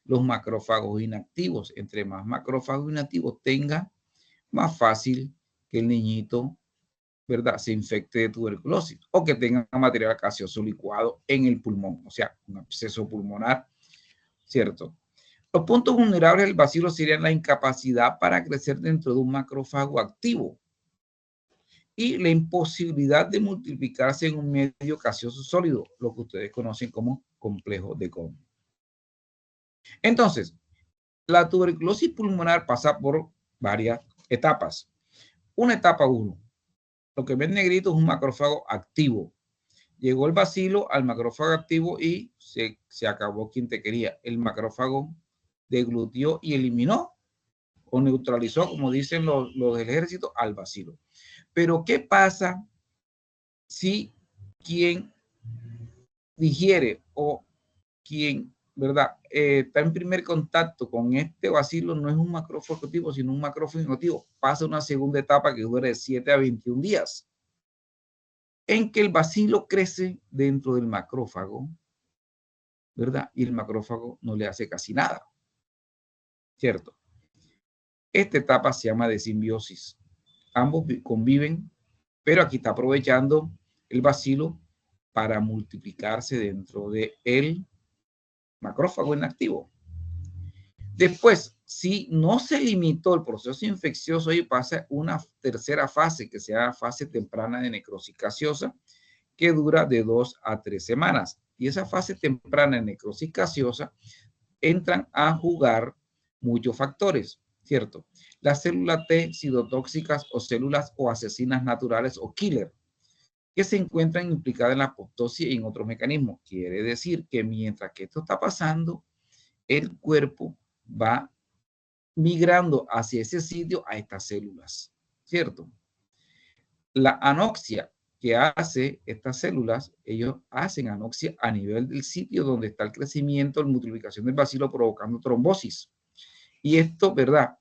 Los macrófagos inactivos. Entre más macrófagos inactivos tenga, más fácil que el niñito, ¿verdad?, se infecte de tuberculosis o que tenga material gaseoso licuado en el pulmón, o sea, un absceso pulmonar, ¿cierto? Los puntos vulnerables del bacilo serían la incapacidad para crecer dentro de un macrófago activo y la imposibilidad de multiplicarse en un medio gaseoso sólido, lo que ustedes conocen como complejo de Kohn. Entonces, la tuberculosis pulmonar pasa por varias etapas. Una etapa 1. Lo que ven negrito es un macrófago activo. Llegó el bacilo al macrófago activo y se acabó quien te quería. El macrófago deglutió y eliminó o neutralizó, como dicen los del ejército, al bacilo. Pero ¿qué pasa si quien digiere o quien, ¿verdad?, está en primer contacto con este bacilo no es un macrófago activo, sino un macrófago inactivo? Pasa una segunda etapa que dura de 7 a 21 días, en que el bacilo crece dentro del macrófago, ¿verdad? Y el macrófago no le hace casi nada, ¿cierto? Esta etapa se llama de simbiosis. Ambos conviven, pero aquí está aprovechando el bacilo para multiplicarse dentro del macrófago inactivo. Después, si no se limitó el proceso infeccioso, y pasa una tercera fase que se llama fase temprana de necrosis gaseosa, que dura de 2 a 3 semanas. Y esa fase temprana de necrosis gaseosa entran a jugar muchos factores, ¿cierto? Las células T citotóxicas o células o asesinas naturales o killer, que se encuentran implicadas en la apoptosis y en otros mecanismos. Quiere decir que mientras que esto está pasando, el cuerpo va migrando hacia ese sitio a estas células, ¿cierto? La anoxia que hace estas células, ellos hacen anoxia a nivel del sitio donde está el crecimiento, la multiplicación del bacilo provocando trombosis. Y esto, ¿verdad?,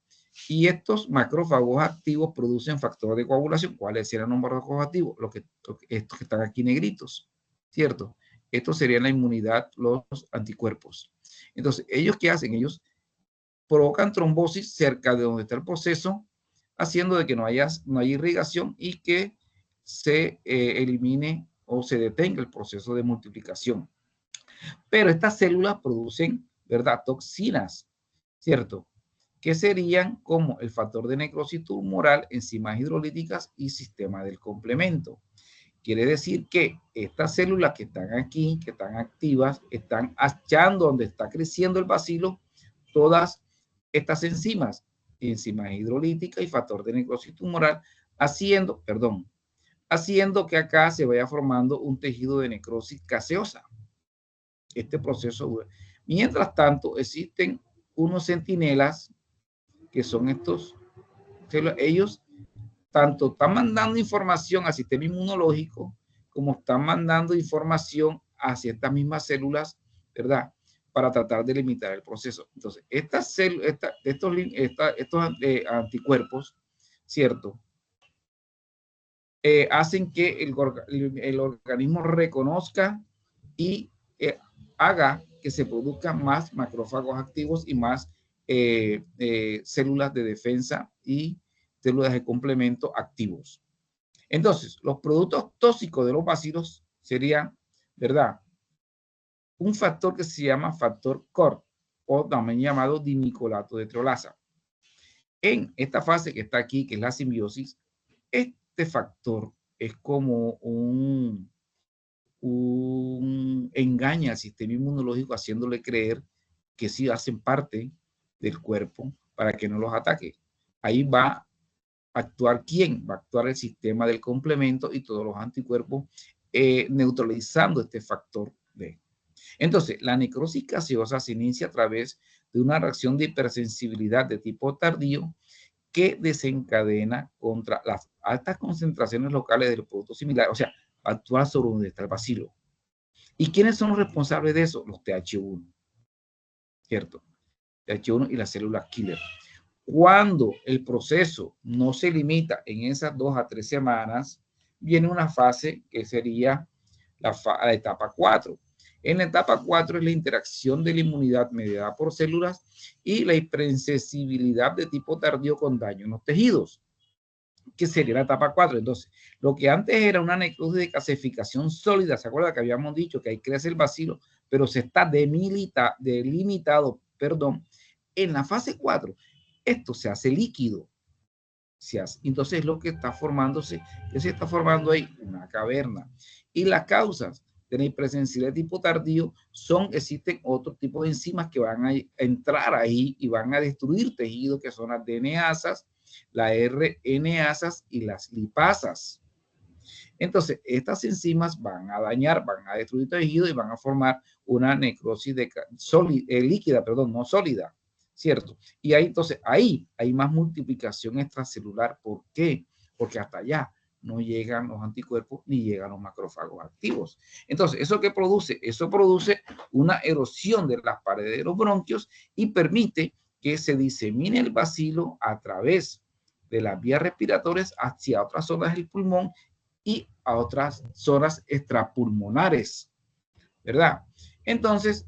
Y estos macrófagos activos producen factores de coagulación. ¿Cuáles serán los macrófagos activos? Estos que están aquí negritos, ¿cierto? Estos serían la inmunidad, los anticuerpos. Entonces, ¿ellos qué hacen? Ellos provocan trombosis cerca de donde está el proceso, haciendo de que no haya irrigación y que se elimine o se detenga el proceso de multiplicación. Pero estas células producen, ¿verdad?, toxinas, ¿cierto?, que serían como el factor de necrosis tumoral, enzimas hidrolíticas y sistema del complemento. Quiere decir que estas células que están aquí, que están activas, están hachando donde está creciendo el bacilo todas estas enzimas hidrolíticas y factor de necrosis tumoral, haciendo que acá se vaya formando un tejido de necrosis gaseosa. Este proceso. Mientras tanto, existen unos centinelas que son estos, ellos tanto están mandando información al sistema inmunológico como están mandando información hacia estas mismas células, ¿verdad?, para tratar de limitar el proceso. Entonces, estos anticuerpos, ¿cierto?, hacen que el organismo reconozca y haga que se produzcan más macrófagos activos y más células de defensa y células de complemento activos. Entonces, los productos tóxicos de los bacilos serían, ¿verdad?, un factor que se llama factor COR, o también llamado dimicolato de triolasa. En esta fase que está aquí, que es la simbiosis, este factor es como un engaña al sistema inmunológico, haciéndole creer que sí hacen parte del cuerpo para que no los ataque. Ahí va a actuar ¿quién? Va a actuar el sistema del complemento y todos los anticuerpos neutralizando este factor B. Entonces, la necrosis gaseosa se inicia a través de una reacción de hipersensibilidad de tipo tardío que desencadena contra las altas concentraciones locales del producto similar, o sea, actuar sobre donde está el bacilo. ¿Y quiénes son los responsables de eso? Los TH1, ¿cierto? TH1 y las células killer. Cuando el proceso no se limita en esas 2 a 3 semanas, viene una fase que sería la etapa 4. En la etapa 4 es la interacción de la inmunidad mediada por células y la hipersensibilidad de tipo tardío con daño en los tejidos, que sería la etapa 4. Entonces, lo que antes era una necrosis de calcificación sólida, ¿se acuerda que habíamos dicho que ahí crece el bacilo, pero se está delimitado, en la fase 4, esto se hace líquido. Entonces, lo que está formándose, que se está formando ahí, una caverna. Y las causas de la hipersensibilidad de tipo tardío existen otros tipos de enzimas que van a entrar ahí y van a destruir tejidos, que son las DNasas, las RNasas y las lipasas. Entonces, estas enzimas van a dañar, van a destruir tejido y van a formar una necrosis líquida, no sólida, ¿cierto? Y ahí, entonces, ahí hay más multiplicación extracelular. ¿Por qué? Porque hasta allá no llegan los anticuerpos ni llegan los macrófagos activos. Entonces, ¿eso qué produce? Eso produce una erosión de las paredes de los bronquios y permite que se disemine el bacilo a través de las vías respiratorias hacia otras zonas del pulmón y a otras zonas extrapulmonares, ¿verdad? Entonces,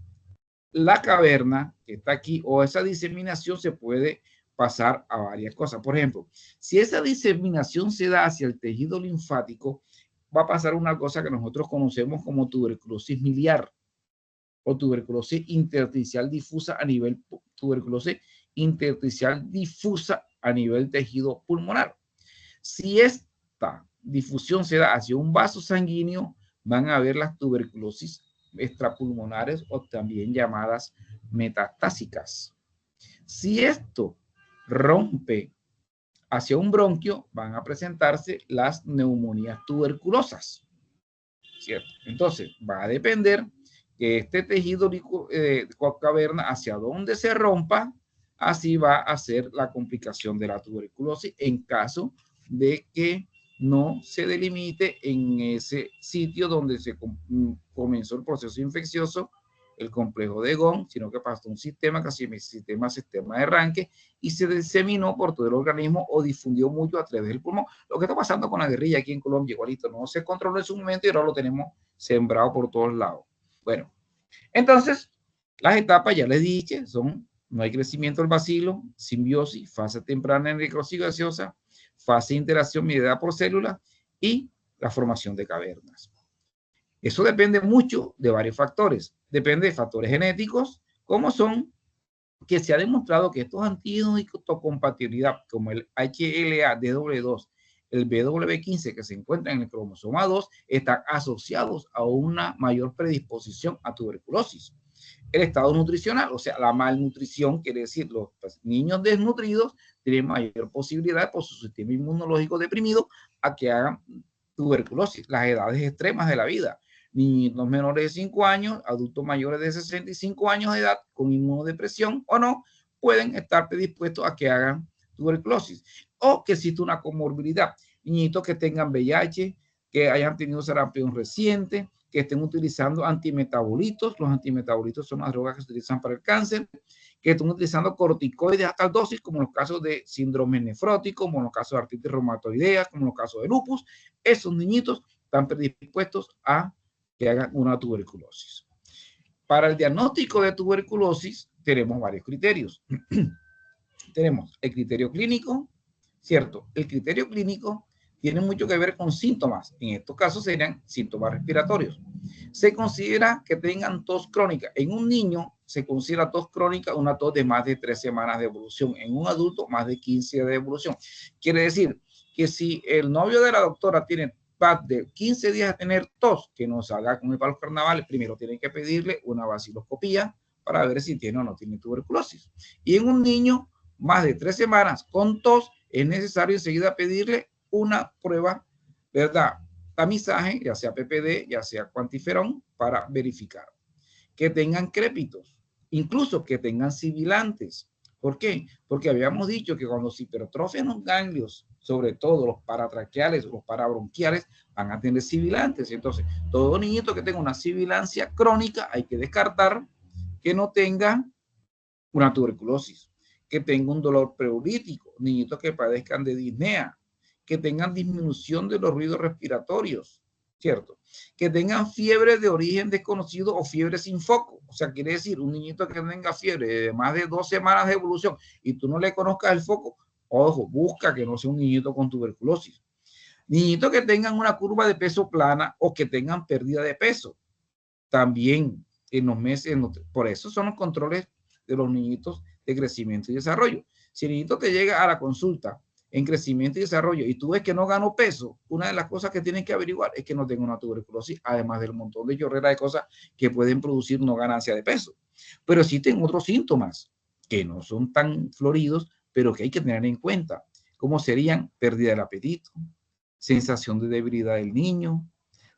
la caverna que está aquí o esa diseminación se puede pasar a varias cosas. Por ejemplo, si esa diseminación se da hacia el tejido linfático, va a pasar una cosa que nosotros conocemos como tuberculosis miliar o tuberculosis intersticial difusa a nivel tejido pulmonar. Si esta difusión se da hacia un vaso sanguíneo, van a haber las tuberculosis extrapulmonares o también llamadas metastásicas. Si esto rompe hacia un bronquio, van a presentarse las neumonías tuberculosas, ¿cierto? Entonces, va a depender que este tejido caverna hacia donde se rompa, así va a ser la complicación de la tuberculosis en caso de que no se delimite en ese sitio donde se comenzó el proceso infeccioso el complejo de Gón, sino que pasó un sistema que se llama sistema de Ranke y se diseminó por todo el organismo o difundió mucho a través del pulmón. Lo que está pasando con la guerrilla aquí en Colombia, igualito, no se controló en su momento y ahora lo tenemos sembrado por todos lados. Bueno, entonces, las etapas, ya les dije, son: no hay crecimiento del bacilo, simbiosis, fase temprana en necrosis gaseosa, fase de interacción mediada por células y la formación de cavernas. Eso depende mucho de varios factores. Depende de factores genéticos, como son que se ha demostrado que estos antígenos de histocompatibilidad, como el HLA-DW2, el BW15 que se encuentra en el cromosoma 2, están asociados a una mayor predisposición a tuberculosis. El estado nutricional, o sea, la malnutrición, quiere decir los niños desnutridos tienen mayor posibilidad por su sistema inmunológico deprimido a que hagan tuberculosis. Las edades extremas de la vida: niños menores de 5 años, adultos mayores de 65 años de edad con inmunodepresión o no, pueden estar predispuestos a que hagan tuberculosis. O que existe una comorbilidad: niñitos que tengan VIH, que hayan tenido sarampión reciente, que estén utilizando antimetabolitos. Los antimetabolitos son las drogas que se utilizan para el cáncer, que estén utilizando corticoides a tal dosis, como en los casos de síndrome nefrótico, como en los casos de artritis reumatoidea, como en los casos de lupus. Esos niñitos están predispuestos a que hagan una tuberculosis. Para el diagnóstico de tuberculosis tenemos varios criterios. Tenemos el criterio clínico, ¿cierto? El criterio clínico tiene mucho que ver con síntomas. En estos casos serían síntomas respiratorios. Se considera que tengan tos crónica. En un niño se considera tos crónica una tos de más de 3 semanas de evolución. En un adulto, más de 15 de evolución. Quiere decir que si el novio de la doctora tiene de 15 días a tener tos, que no salga con él para los carnavales, primero tienen que pedirle una vaciloscopía para ver si tiene o no tiene tuberculosis. Y en un niño, más de 3 semanas con tos, es necesario enseguida pedirle una prueba, ¿verdad? Tamizaje, ya sea PPD, ya sea cuantiferón, para verificar. Que tengan crépitos, incluso que tengan sibilantes. ¿Por qué? Porque habíamos dicho que cuando se hipertrofian los ganglios, sobre todo los paratraqueales o los parabronquiales, van a tener sibilantes. Entonces, todo niñito que tenga una sibilancia crónica hay que descartar que no tenga una tuberculosis, que tenga un dolor pleurolítico, niñitos que padezcan de disnea, que tengan disminución de los ruidos respiratorios, ¿cierto? Que tengan fiebre de origen desconocido o fiebre sin foco. O sea, quiere decir, un niñito que tenga fiebre de más de 2 semanas de evolución y tú no le conozcas el foco, ojo, busca que no sea un niñito con tuberculosis. Niñitos que tengan una curva de peso plana o que tengan pérdida de peso. También en los meses, por eso son los controles de los niñitos de crecimiento y desarrollo. Si el niñito te llega a la consulta en crecimiento y desarrollo y tú ves que no ganó peso, una de las cosas que tienes que averiguar es que no tenga una tuberculosis, además del montón de chorrera de cosas que pueden producir no ganancia de peso. Pero existen otros síntomas que no son tan floridos, pero que hay que tener en cuenta, como serían pérdida del apetito, sensación de debilidad del niño.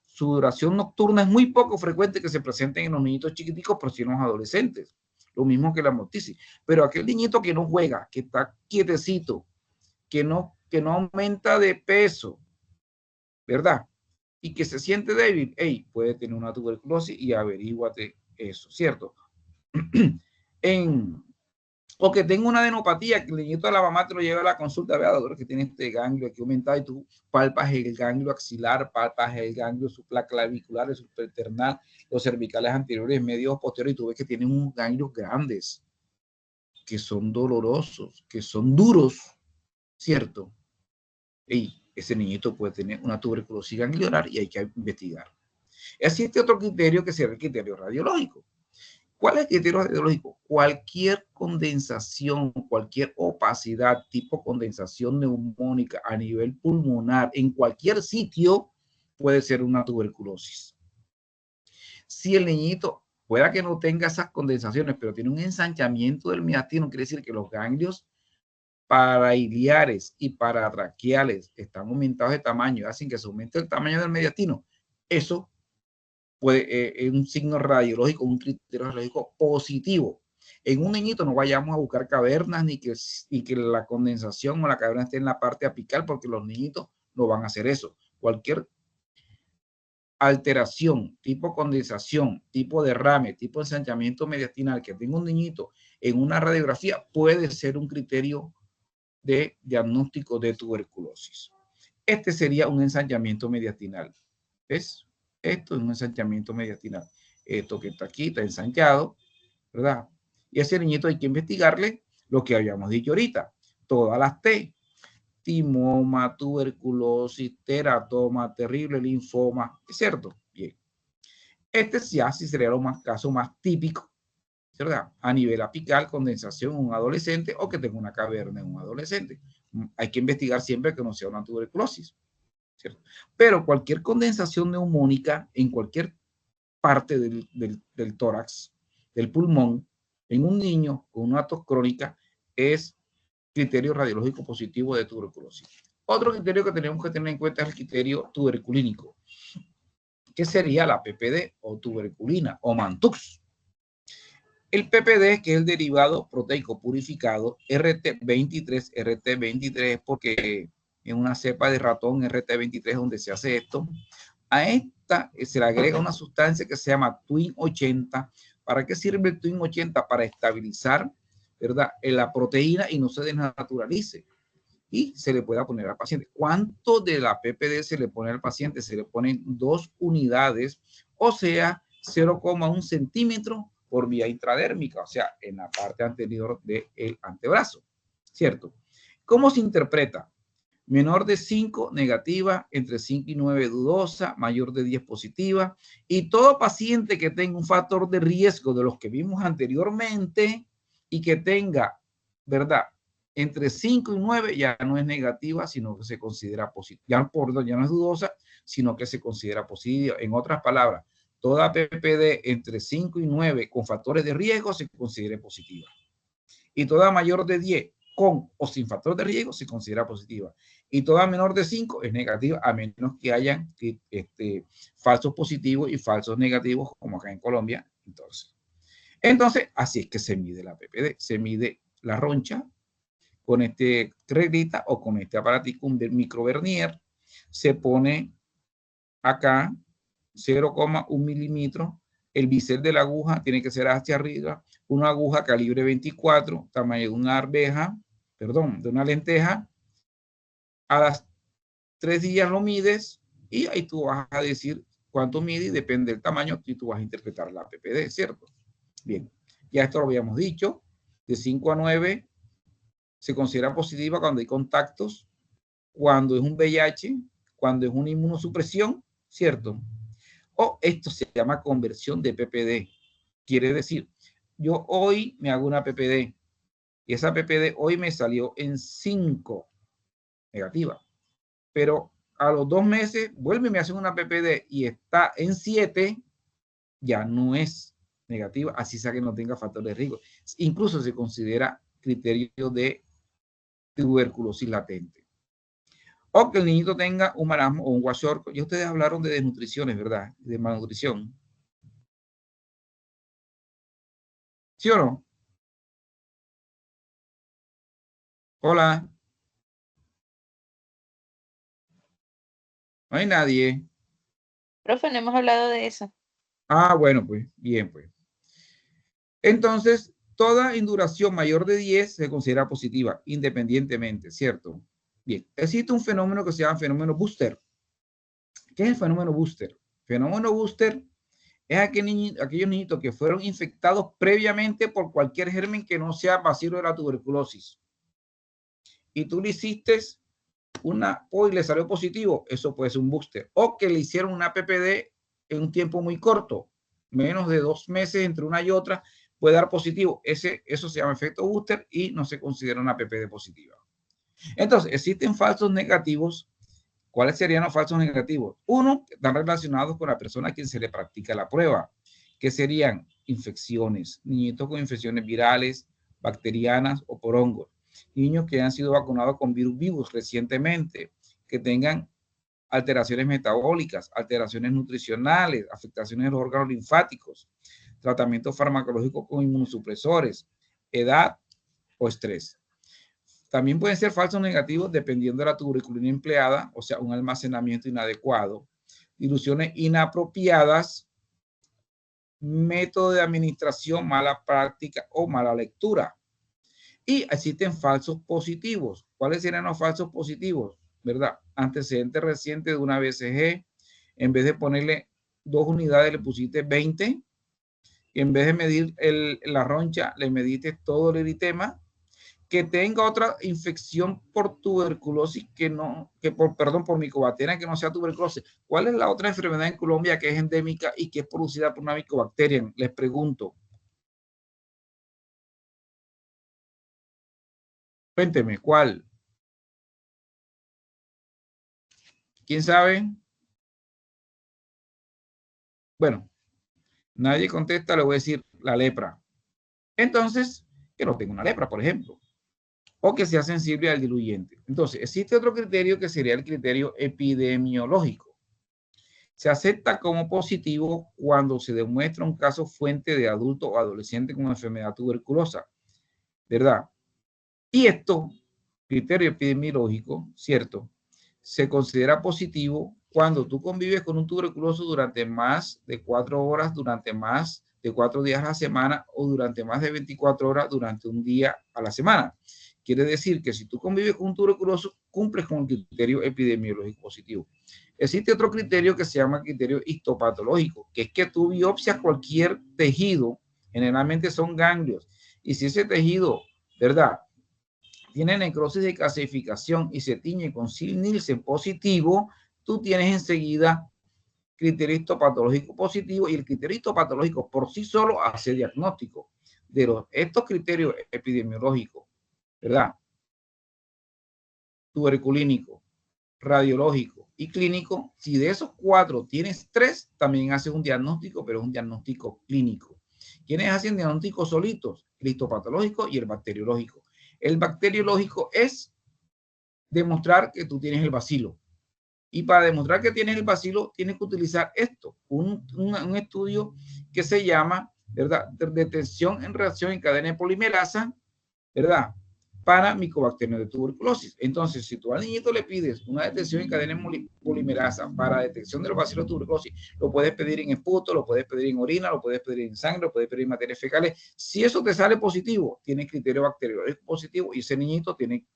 Su duración nocturna es muy poco frecuente que se presenten en los niñitos chiquiticos, pero sí en los adolescentes. Lo mismo que la motisis. Pero aquel niñito que no juega, que está quietecito, que no aumenta de peso, ¿verdad? Y que se siente débil, hey, puede tener una tuberculosis y averíguate eso, ¿cierto? O que tenga una adenopatía, que el niñito de la mamá te lo lleva a la consulta, vea, doctor, que tiene este ganglio aquí aumentado y tú palpas el ganglio axilar, palpas el ganglio supraclavicular, el supraesternal, los cervicales anteriores, medios, posteriores, y tú ves que tienen unos ganglios grandes, que son dolorosos, que son duros, ¿cierto? Y ese niñito puede tener una tuberculosis ganglionar y hay que investigar. Existe otro criterio que sería el criterio radiológico. ¿Cuál es el criterio radiológico? Cualquier condensación, cualquier opacidad, tipo condensación neumónica a nivel pulmonar, en cualquier sitio, puede ser una tuberculosis. Si el niñito, pueda que no tenga esas condensaciones, pero tiene un ensanchamiento del mediastino, quiere decir que los ganglios parailiares y paratraqueales están aumentados de tamaño, hacen que se aumente el tamaño del mediastino. Eso puede, es un signo radiológico, un criterio radiológico positivo. En un niñito no vayamos a buscar cavernas ni que la condensación o la caverna esté en la parte apical, porque los niñitos no van a hacer eso. Cualquier alteración, tipo condensación, tipo derrame, tipo ensanchamiento mediastinal que tenga un niñito en una radiografía puede ser un criterio de diagnóstico de tuberculosis. Este sería un ensanchamiento mediastinal. ¿Ves? Esto es un ensanchamiento mediastinal. Esto que está aquí está ensanchado, ¿verdad? Y a ese niñito hay que investigarle lo que habíamos dicho ahorita. Todas las T. Timoma, tuberculosis, teratoma, terrible linfoma, ¿es cierto? Bien. Este ya sí sería el caso más típico, ¿verdad? A nivel apical, condensación en un adolescente o que tenga una caverna en un adolescente. Hay que investigar siempre que no sea una tuberculosis, ¿cierto? Pero cualquier condensación neumónica en cualquier parte del tórax, del pulmón, en un niño con una tos crónica es criterio radiológico positivo de tuberculosis. Otro criterio que tenemos que tener en cuenta es el criterio tuberculínico, que sería la PPD o tuberculina o Mantux. El PPD, que es el derivado proteico purificado, RT23 porque en una cepa de ratón RT23 donde se hace esto, a esta se le agrega una sustancia que se llama Twin 80. ¿Para qué sirve el Twin 80? Para estabilizar, ¿verdad?, la proteína y no se desnaturalice. Y se le pueda poner al paciente. ¿Cuánto de la PPD se le pone al paciente? Se le ponen 2 unidades, o sea, 0,1 centímetro por vía intradérmica, o sea, en la parte anterior del antebrazo, ¿cierto? ¿Cómo se interpreta? Menor de 5 negativa, entre 5 y 9 dudosa, mayor de 10 positiva, y todo paciente que tenga un factor de riesgo de los que vimos anteriormente y que tenga, ¿verdad?, entre 5 y 9 ya no es negativa, sino que se considera positiva. Ya no es dudosa, sino que se considera positiva. En otras palabras, toda PPD entre 5 y 9 con factores de riesgo se considera positiva. Y toda mayor de 10 con o sin factor de riesgo se considera positiva. Y toda menor de 5 es negativa, a menos que hayan falsos positivos y falsos negativos, como acá en Colombia. Entonces, así es que se mide la PPD. Se mide la roncha con este reglita o con este aparatico, un microvernier. Se pone acá 0,1 milímetro. El bisel de la aguja tiene que ser hacia arriba. Una aguja calibre 24, tamaño de una arveja, perdón, de una lenteja. A las 3 días lo mides y ahí tú vas a decir cuánto mide y depende del tamaño y tú vas a interpretar la PPD, ¿cierto? Bien, ya esto lo habíamos dicho. De 5 a 9 se considera positiva cuando hay contactos, cuando es un VIH, cuando es una inmunosupresión, ¿cierto? O esto se llama conversión de PPD. Quiere decir, yo hoy me hago una PPD y esa PPD hoy me salió en 5 negativa, pero a los 2 meses vuelve y me hacen una PPD y está en 7, ya no es negativa, así sea que no tenga factor de riesgo. Incluso se considera criterio de tuberculosis latente. O que el niñito tenga un marasmo o un kwashiorkor. Ya ustedes hablaron de desnutriciones, ¿verdad? De malnutrición. ¿Sí o no? Hola. No hay nadie. Profe, no hemos hablado de eso. Ah, bueno, pues, bien, pues. Entonces, toda induración mayor de 10 se considera positiva, independientemente, ¿cierto? Bien, existe un fenómeno que se llama fenómeno booster. ¿Qué es el fenómeno booster? Fenómeno booster es aquellos niñitos que fueron infectados previamente por cualquier germen que no sea bacilo de la tuberculosis. Y tú le hiciste y le salió positivo, eso puede ser un booster. O que le hicieron una PPD en un tiempo muy corto, menos de 2 meses entre una y otra, puede dar positivo. Eso se llama efecto booster y no se considera una PPD positiva. Entonces, existen falsos negativos. ¿Cuáles serían los falsos negativos? Uno, están relacionados con la persona a quien se le practica la prueba, que serían infecciones, niñitos con infecciones virales, bacterianas o por hongos, niños que han sido vacunados con virus vivos recientemente, que tengan alteraciones metabólicas, alteraciones nutricionales, afectaciones de los órganos linfáticos, tratamiento farmacológico con inmunosupresores, edad o estrés. También pueden ser falsos negativos dependiendo de la tuberculina empleada, o sea, un almacenamiento inadecuado, diluciones inapropiadas, método de administración, mala práctica o mala lectura. Y existen falsos positivos. ¿Cuáles serían los falsos positivos? ¿Verdad? Antecedente reciente de una BCG. En vez de ponerle 2 unidades, le pusiste 20. Y en vez de medir la roncha, le mediste todo el eritema. Que tenga otra infección por tuberculosis por micobacteria que no sea tuberculosis. ¿Cuál es la otra enfermedad en Colombia que es endémica y que es producida por una micobacteria? Les pregunto. Cuénteme, ¿cuál? ¿Quién sabe? Bueno, nadie contesta, le voy a decir la lepra. Entonces, que no tenga una lepra, por ejemplo, o que sea sensible al diluyente. Entonces, existe otro criterio que sería el criterio epidemiológico. Se acepta como positivo cuando se demuestra un caso fuente de adulto o adolescente con enfermedad tuberculosa, ¿verdad? Y esto, criterio epidemiológico, ¿cierto? Se considera positivo cuando tú convives con un tuberculoso durante más de 4 horas, durante más de 4 días a la semana o durante más de 24 horas durante un día a la semana. Quiere decir que si tú convives con un tuberculoso, cumples con el criterio epidemiológico positivo. Existe otro criterio que se llama criterio histopatológico, que es que tú biopsias cualquier tejido, generalmente son ganglios, y si ese tejido, ¿verdad?, tiene necrosis de calcificación y se tiñe con Sil-Nielsen positivo, tú tienes enseguida criterio histopatológico positivo, y el criterio histopatológico por sí solo hace diagnóstico de estos criterios epidemiológicos, ¿verdad? Tuberculínico, radiológico y clínico. Si de esos 4 tienes 3, también haces un diagnóstico, pero es un diagnóstico clínico. ¿Quiénes hacen diagnósticos solitos? El histopatológico y el bacteriológico. El bacteriológico es demostrar que tú tienes el bacilo. Y para demostrar que tienes el bacilo, tienes que utilizar esto, un estudio que se llama, ¿verdad?, detección en reacción en cadena de polimerasa, ¿verdad?, para micobacterias de tuberculosis. Entonces, si tú al niñito le pides una detección en cadena de polimerasa para detección del bacilo de tuberculosis, lo puedes pedir en esputo, lo puedes pedir en orina, lo puedes pedir en sangre, lo puedes pedir en materias fecales. Si eso te sale positivo, tienes criterio bacteriológico positivo y ese niñito tiene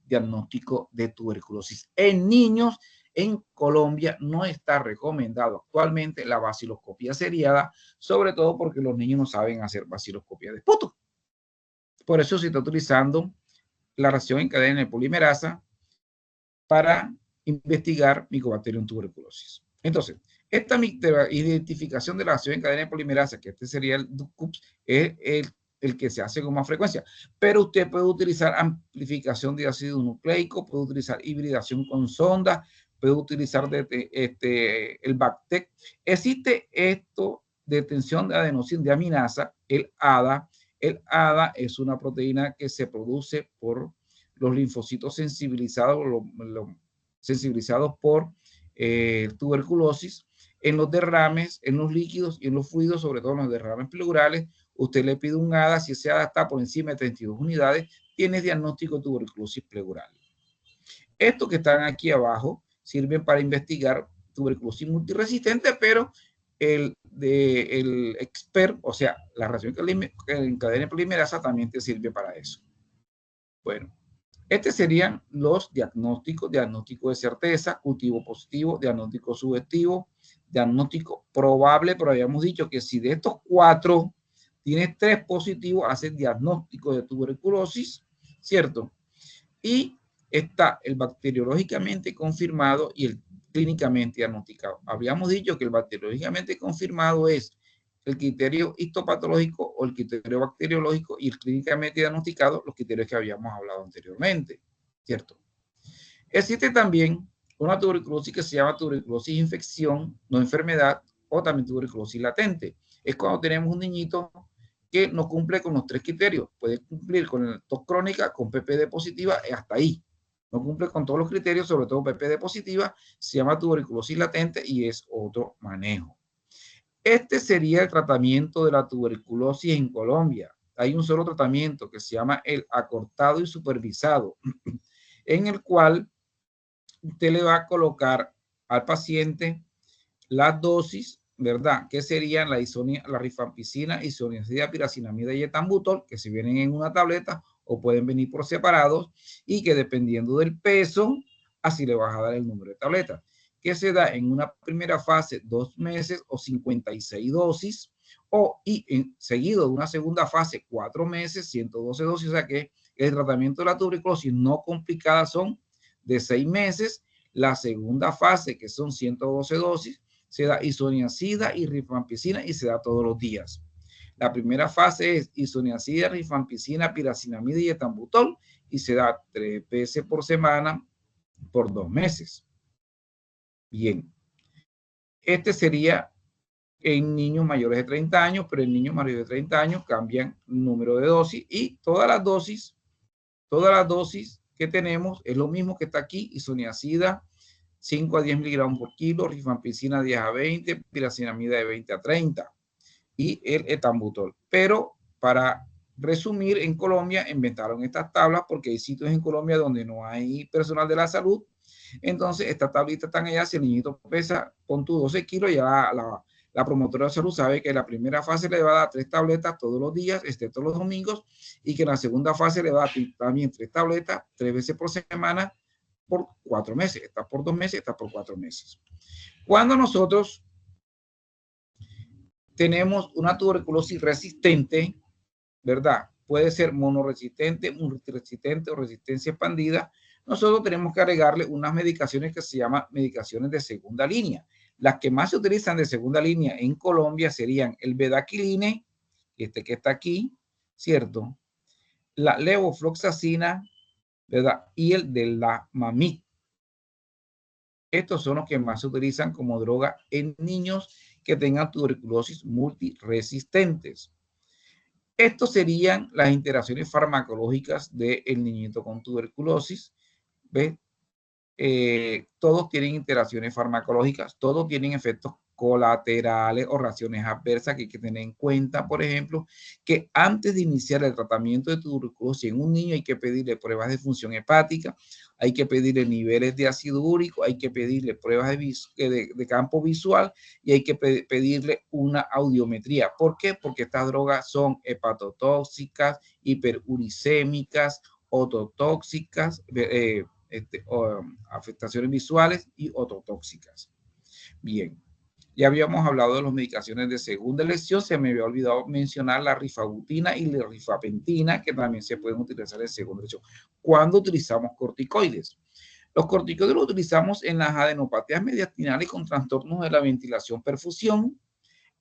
diagnóstico de tuberculosis. En niños, en Colombia no está recomendado actualmente la baciloscopía seriada, sobre todo porque los niños no saben hacer baciloscopía de esputo. Por eso se está utilizando la reacción en cadena de polimerasa para investigar micobacterium tuberculosis. Entonces, esta identificación de la reacción en cadena de polimerasa, que este sería el DUCUPS, es el que se hace con más frecuencia. Pero usted puede utilizar amplificación de ácido nucleico, puede utilizar hibridación con sonda, puede utilizar el BACTEC. Existe esto, detención de adenosina el ADA. El ADA es una proteína que se produce por los linfocitos sensibilizados, sensibilizados por tuberculosis, en los derrames, en los líquidos y en los fluidos, sobre todo en los derrames pleurales. Usted le pide un ADA, si ese ADA está por encima de 32 unidades, tiene diagnóstico de tuberculosis pleural. Estos que están aquí abajo sirven para investigar tuberculosis multiresistente, pero el expert, o sea, la reacción en cadena polimerasa también te sirve para eso. Bueno, estos serían los diagnósticos: diagnóstico de certeza, cultivo positivo, diagnóstico subjetivo, diagnóstico probable, pero habíamos dicho que si de estos 4 tienes 3 positivos, haces diagnóstico de tuberculosis, ¿cierto? Y está el bacteriológicamente confirmado y el clínicamente diagnosticado. Habíamos dicho que el bacteriológicamente confirmado es el criterio histopatológico o el criterio bacteriológico, y el clínicamente diagnosticado, los criterios que habíamos hablado anteriormente, ¿cierto? Existe también una tuberculosis que se llama tuberculosis infección, no enfermedad, o también tuberculosis latente. Es cuando tenemos un niñito que no cumple con los 3 criterios. Puede cumplir con la tos crónica, con PPD positiva, hasta ahí. No cumple con todos los criterios, sobre todo PPD positiva, se llama tuberculosis latente y es otro manejo. Este sería el tratamiento de la tuberculosis en Colombia. Hay un solo tratamiento que se llama el acortado y supervisado, en el cual usted le va a colocar al paciente las dosis, ¿verdad? Que serían la rifampicina, isoniazida, piracinamida y etambutol, que se vienen en una tableta o pueden venir por separados, y que dependiendo del peso, así le vas a dar el número de tabletas, que se da en una primera fase 2 meses o 56 dosis, seguido de una segunda fase 4 meses, 112 dosis, o sea que el tratamiento de la tuberculosis no complicada son de 6 meses. La segunda fase, que son 112 dosis, se da isoniazida y rifampicina y se da todos los días. La primera fase es isoniazida, rifampicina, piracinamida y etambutol y se da 3 veces por semana por 2 meses. Bien, este sería en niños mayores de 30 años, pero en niños mayores de 30 años cambian el número de dosis y todas las dosis que tenemos es lo mismo que está aquí: isoniazida 5 a 10 miligramos por kilo, rifampicina 10 a 20, piracinamida de 20 a 30 y el etambutol. Pero para resumir, en Colombia inventaron estas tablas porque hay sitios en Colombia donde no hay personal de la salud. Entonces, estas tablitas están allá. Si el niñito pesa, pon tu 12 kilos, ya la promotora de salud sabe que en la primera fase le va a dar 3 tabletas todos los días, excepto los domingos, y que en la segunda fase le va a dar también 3 tabletas, 3 veces por semana, por 4 meses. Está por 2 meses, está por 4 meses. Cuando nosotros tenemos una tuberculosis resistente, ¿verdad? Puede ser monoresistente, multiresistente o resistencia expandida. Nosotros tenemos que agregarle unas medicaciones que se llaman medicaciones de segunda línea. Las que más se utilizan de segunda línea en Colombia serían el bedaquiline, este que está aquí, ¿cierto? La levofloxacina, ¿verdad? Y el de la Mamit. Estos son los que más se utilizan como droga en niños que tengan tuberculosis multiresistentes. Estos serían las interacciones farmacológicas del niñito con tuberculosis. ¿Ves? Todos tienen interacciones farmacológicas, todos tienen efectos colaterales o reacciones adversas que hay que tener en cuenta. Por ejemplo, que antes de iniciar el tratamiento de tuberculosis en un niño hay que pedirle pruebas de función hepática, hay que pedirle niveles de ácido úrico, hay que pedirle pruebas de campo visual y hay que pedirle una audiometría. ¿Por qué? Porque estas drogas son hepatotóxicas, hiperuricémicas, ototóxicas, afectaciones visuales y ototóxicas. Bien, ya habíamos hablado de las medicaciones de segunda elección. Se me había olvidado mencionar la rifabutina y la rifapentina, que también se pueden utilizar en segunda elección. ¿Cuándo utilizamos corticoides? Los corticoides los utilizamos en las adenopatías mediastinales con trastornos de la ventilación-perfusión,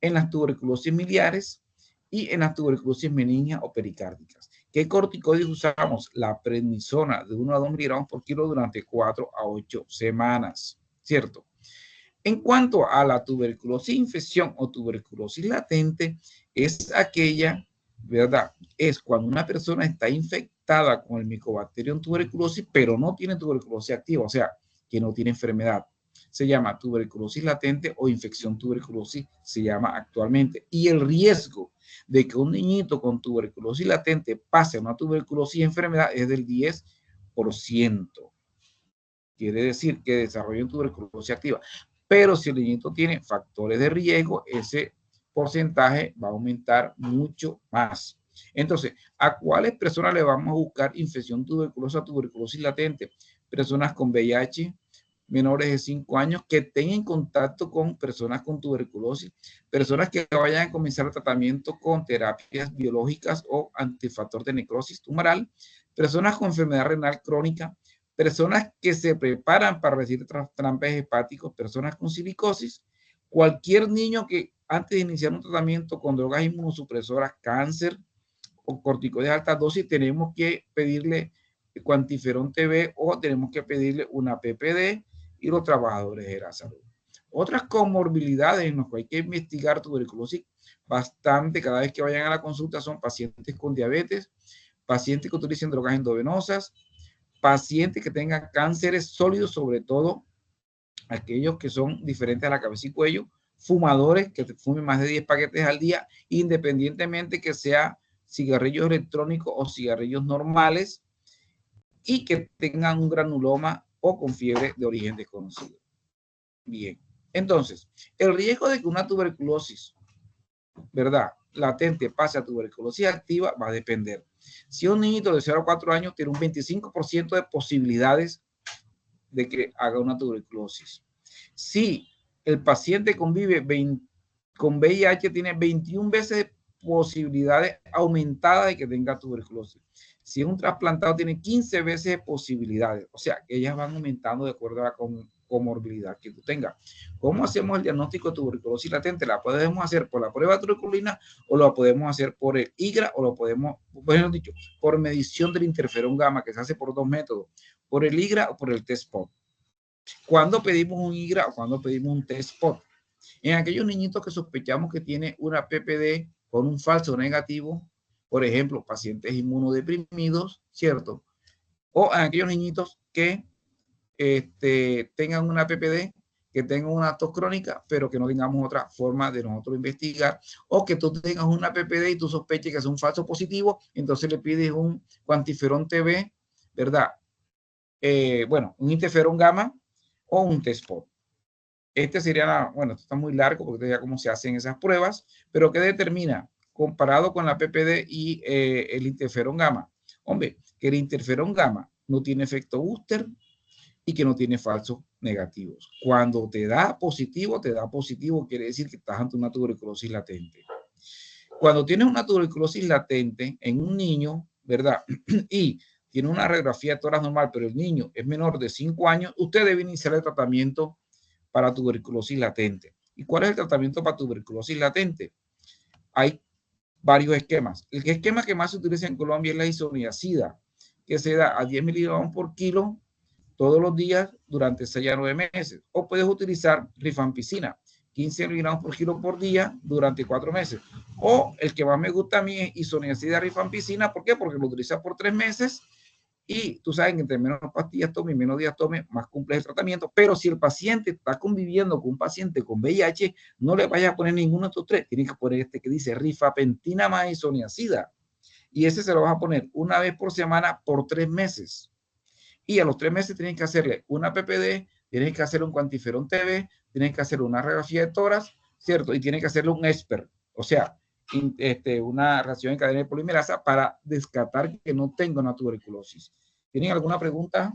en las tuberculosis miliares y en las tuberculosis meningias o pericárdicas. ¿Qué corticoides usamos? La prednisona de 1 a 2 miligramos por kilo durante 4 a 8 semanas, ¿cierto? En cuanto a la tuberculosis infección o tuberculosis latente, es aquella, ¿verdad? Es cuando una persona está infectada con el Mycobacterium tuberculosis, pero no tiene tuberculosis activa, o sea, que no tiene enfermedad. Se llama tuberculosis latente o infección tuberculosis, se llama actualmente. Y el riesgo de que un niñito con tuberculosis latente pase a una tuberculosis enfermedad es del 10%. Quiere decir que desarrollen tuberculosis activa. Pero si el niñito tiene factores de riesgo, ese porcentaje va a aumentar mucho más. Entonces, ¿a cuáles personas le vamos a buscar infección tuberculosa, tuberculosis latente? Personas con VIH, menores de 5 años que tengan contacto con personas con tuberculosis, personas que vayan a comenzar el tratamiento con terapias biológicas o antifactor de necrosis tumoral, personas con enfermedad renal crónica, personas que se preparan para recibir trasplantes hepáticos, personas con silicosis, cualquier niño que antes de iniciar un tratamiento con drogas inmunosupresoras, cáncer o corticoides de alta dosis, tenemos que pedirle cuantiferón TB o tenemos que pedirle una PPD y los trabajadores de la salud. Otras comorbilidades en las que hay que investigar tuberculosis bastante cada vez que vayan a la consulta son pacientes con diabetes, pacientes que utilicen drogas endovenosas, pacientes que tengan cánceres sólidos, sobre todo aquellos que son diferentes a la cabeza y cuello, fumadores que fumen más de 10 paquetes al día, independientemente que sea cigarrillos electrónicos o cigarrillos normales, y que tengan un granuloma o con fiebre de origen desconocido. Bien, Entonces, el riesgo de que una tuberculosis, ¿verdad?, latente pase a tuberculosis activa va a depender. Si un niñito de 0 a 4 años tiene un 25% de posibilidades de que haga una tuberculosis. Si el paciente convive con VIH, tiene 21 veces posibilidades aumentadas de que tenga tuberculosis. Si es un trasplantado, tiene 15 veces posibilidades. O sea, ellas van aumentando de acuerdo a la comorbilidad que tú tengas. ¿Cómo hacemos el diagnóstico de tuberculosis latente? La podemos hacer por la prueba de tuberculina o la podemos hacer por el IGRA o lo podemos, bueno dicho, por medición del interferón gamma, que se hace por 2 métodos, por el IGRA o por el test POT. ¿Cuándo pedimos un IGRA o cuándo pedimos un test POT? En aquellos niñitos que sospechamos que tiene una PPD con un falso negativo, por ejemplo, pacientes inmunodeprimidos, ¿cierto? O en aquellos niñitos que tengan una PPD, que tengan una tos crónica, pero que no tengamos otra forma de nosotros investigar, o que tú tengas una PPD y tú sospeches que es un falso positivo, entonces le pides un cuantiferón TB, ¿verdad? Bueno, un interferón gamma o un test POT. Este sería, bueno, esto está muy largo porque ya cómo se hacen esas pruebas, pero ¿qué determina? Comparado con la PPD y el interferón gamma. Hombre, que el interferón gamma no tiene efecto booster y que no tiene falsos negativos. Cuando te da positivo, quiere decir que estás ante una tuberculosis latente. Cuando tienes una tuberculosis latente en un niño, ¿verdad? Y tiene una radiografía de tórax normal, pero el niño es menor de 5 años, usted debe iniciar el tratamiento para tuberculosis latente. ¿Y cuál es el tratamiento para tuberculosis latente? Hay varios esquemas. El esquema que más se utiliza en Colombia es la isoniazida, que se da a 10 miligramos por kilo todos los días durante 6 a 9 meses. O puedes utilizar rifampicina, 15 miligramos por kilo por día durante 4 meses. O el que más me gusta a mí es isoniazida rifampicina. ¿Por qué? Porque lo utilizas por 3 meses y tú sabes que entre menos pastillas tome y menos días tome, más cumple el tratamiento. Pero si el paciente está conviviendo con un paciente con VIH, no le vayas a poner ninguno de estos 3. Tienes que poner este que dice rifapentina más isoniazida. Y ese se lo vas a poner una vez por semana por 3 meses. Y a los 3 meses tienes que hacerle una PPD, tienes que hacerle un cuantiferón TB, tienes que hacer una radiografía de tórax, ¿cierto? Y tienes que hacerle un ESPER, o sea, una reacción en cadena de polimerasa para descartar que no tenga una tuberculosis. ¿Tienen alguna pregunta?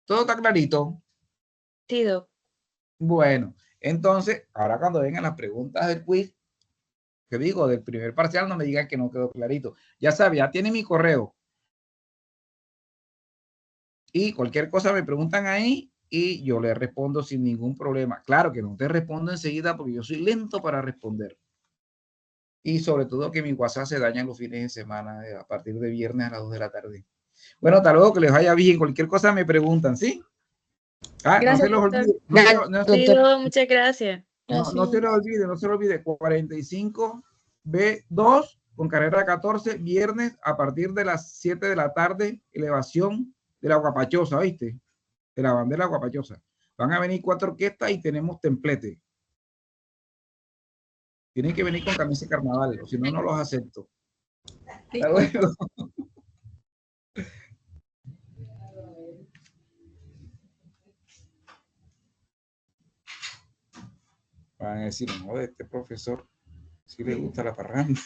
¿Todo está clarito? Sí, Doc. Bueno, entonces, ahora cuando vengan las preguntas del quiz, que digo, del primer parcial, no me digan que no quedó clarito. Ya sabe, ya tiene mi correo. Y cualquier cosa me preguntan ahí y yo les respondo sin ningún problema. Claro que no te respondo enseguida porque yo soy lento para responder. Y sobre todo que mi WhatsApp se daña los fines de semana a partir de viernes a las 2 de la tarde. Bueno, hasta luego, que les vaya bien. Cualquier cosa me preguntan, ¿sí? Ah, Gracias, no se los doctor. olvide. Sí, Doc, muchas gracias. No se los olvide, no se los olvide. 45 B2 con carrera 14, viernes a partir de las 7 de la tarde, elevación de la Guapachosa, ¿viste? De la bandera guapachosa. Van a venir 4 orquestas y tenemos templete. Tienen que venir con camisa de carnaval, o si no, no los acepto. Hasta luego. Van a decir, no, este profesor sí le gusta la parranda.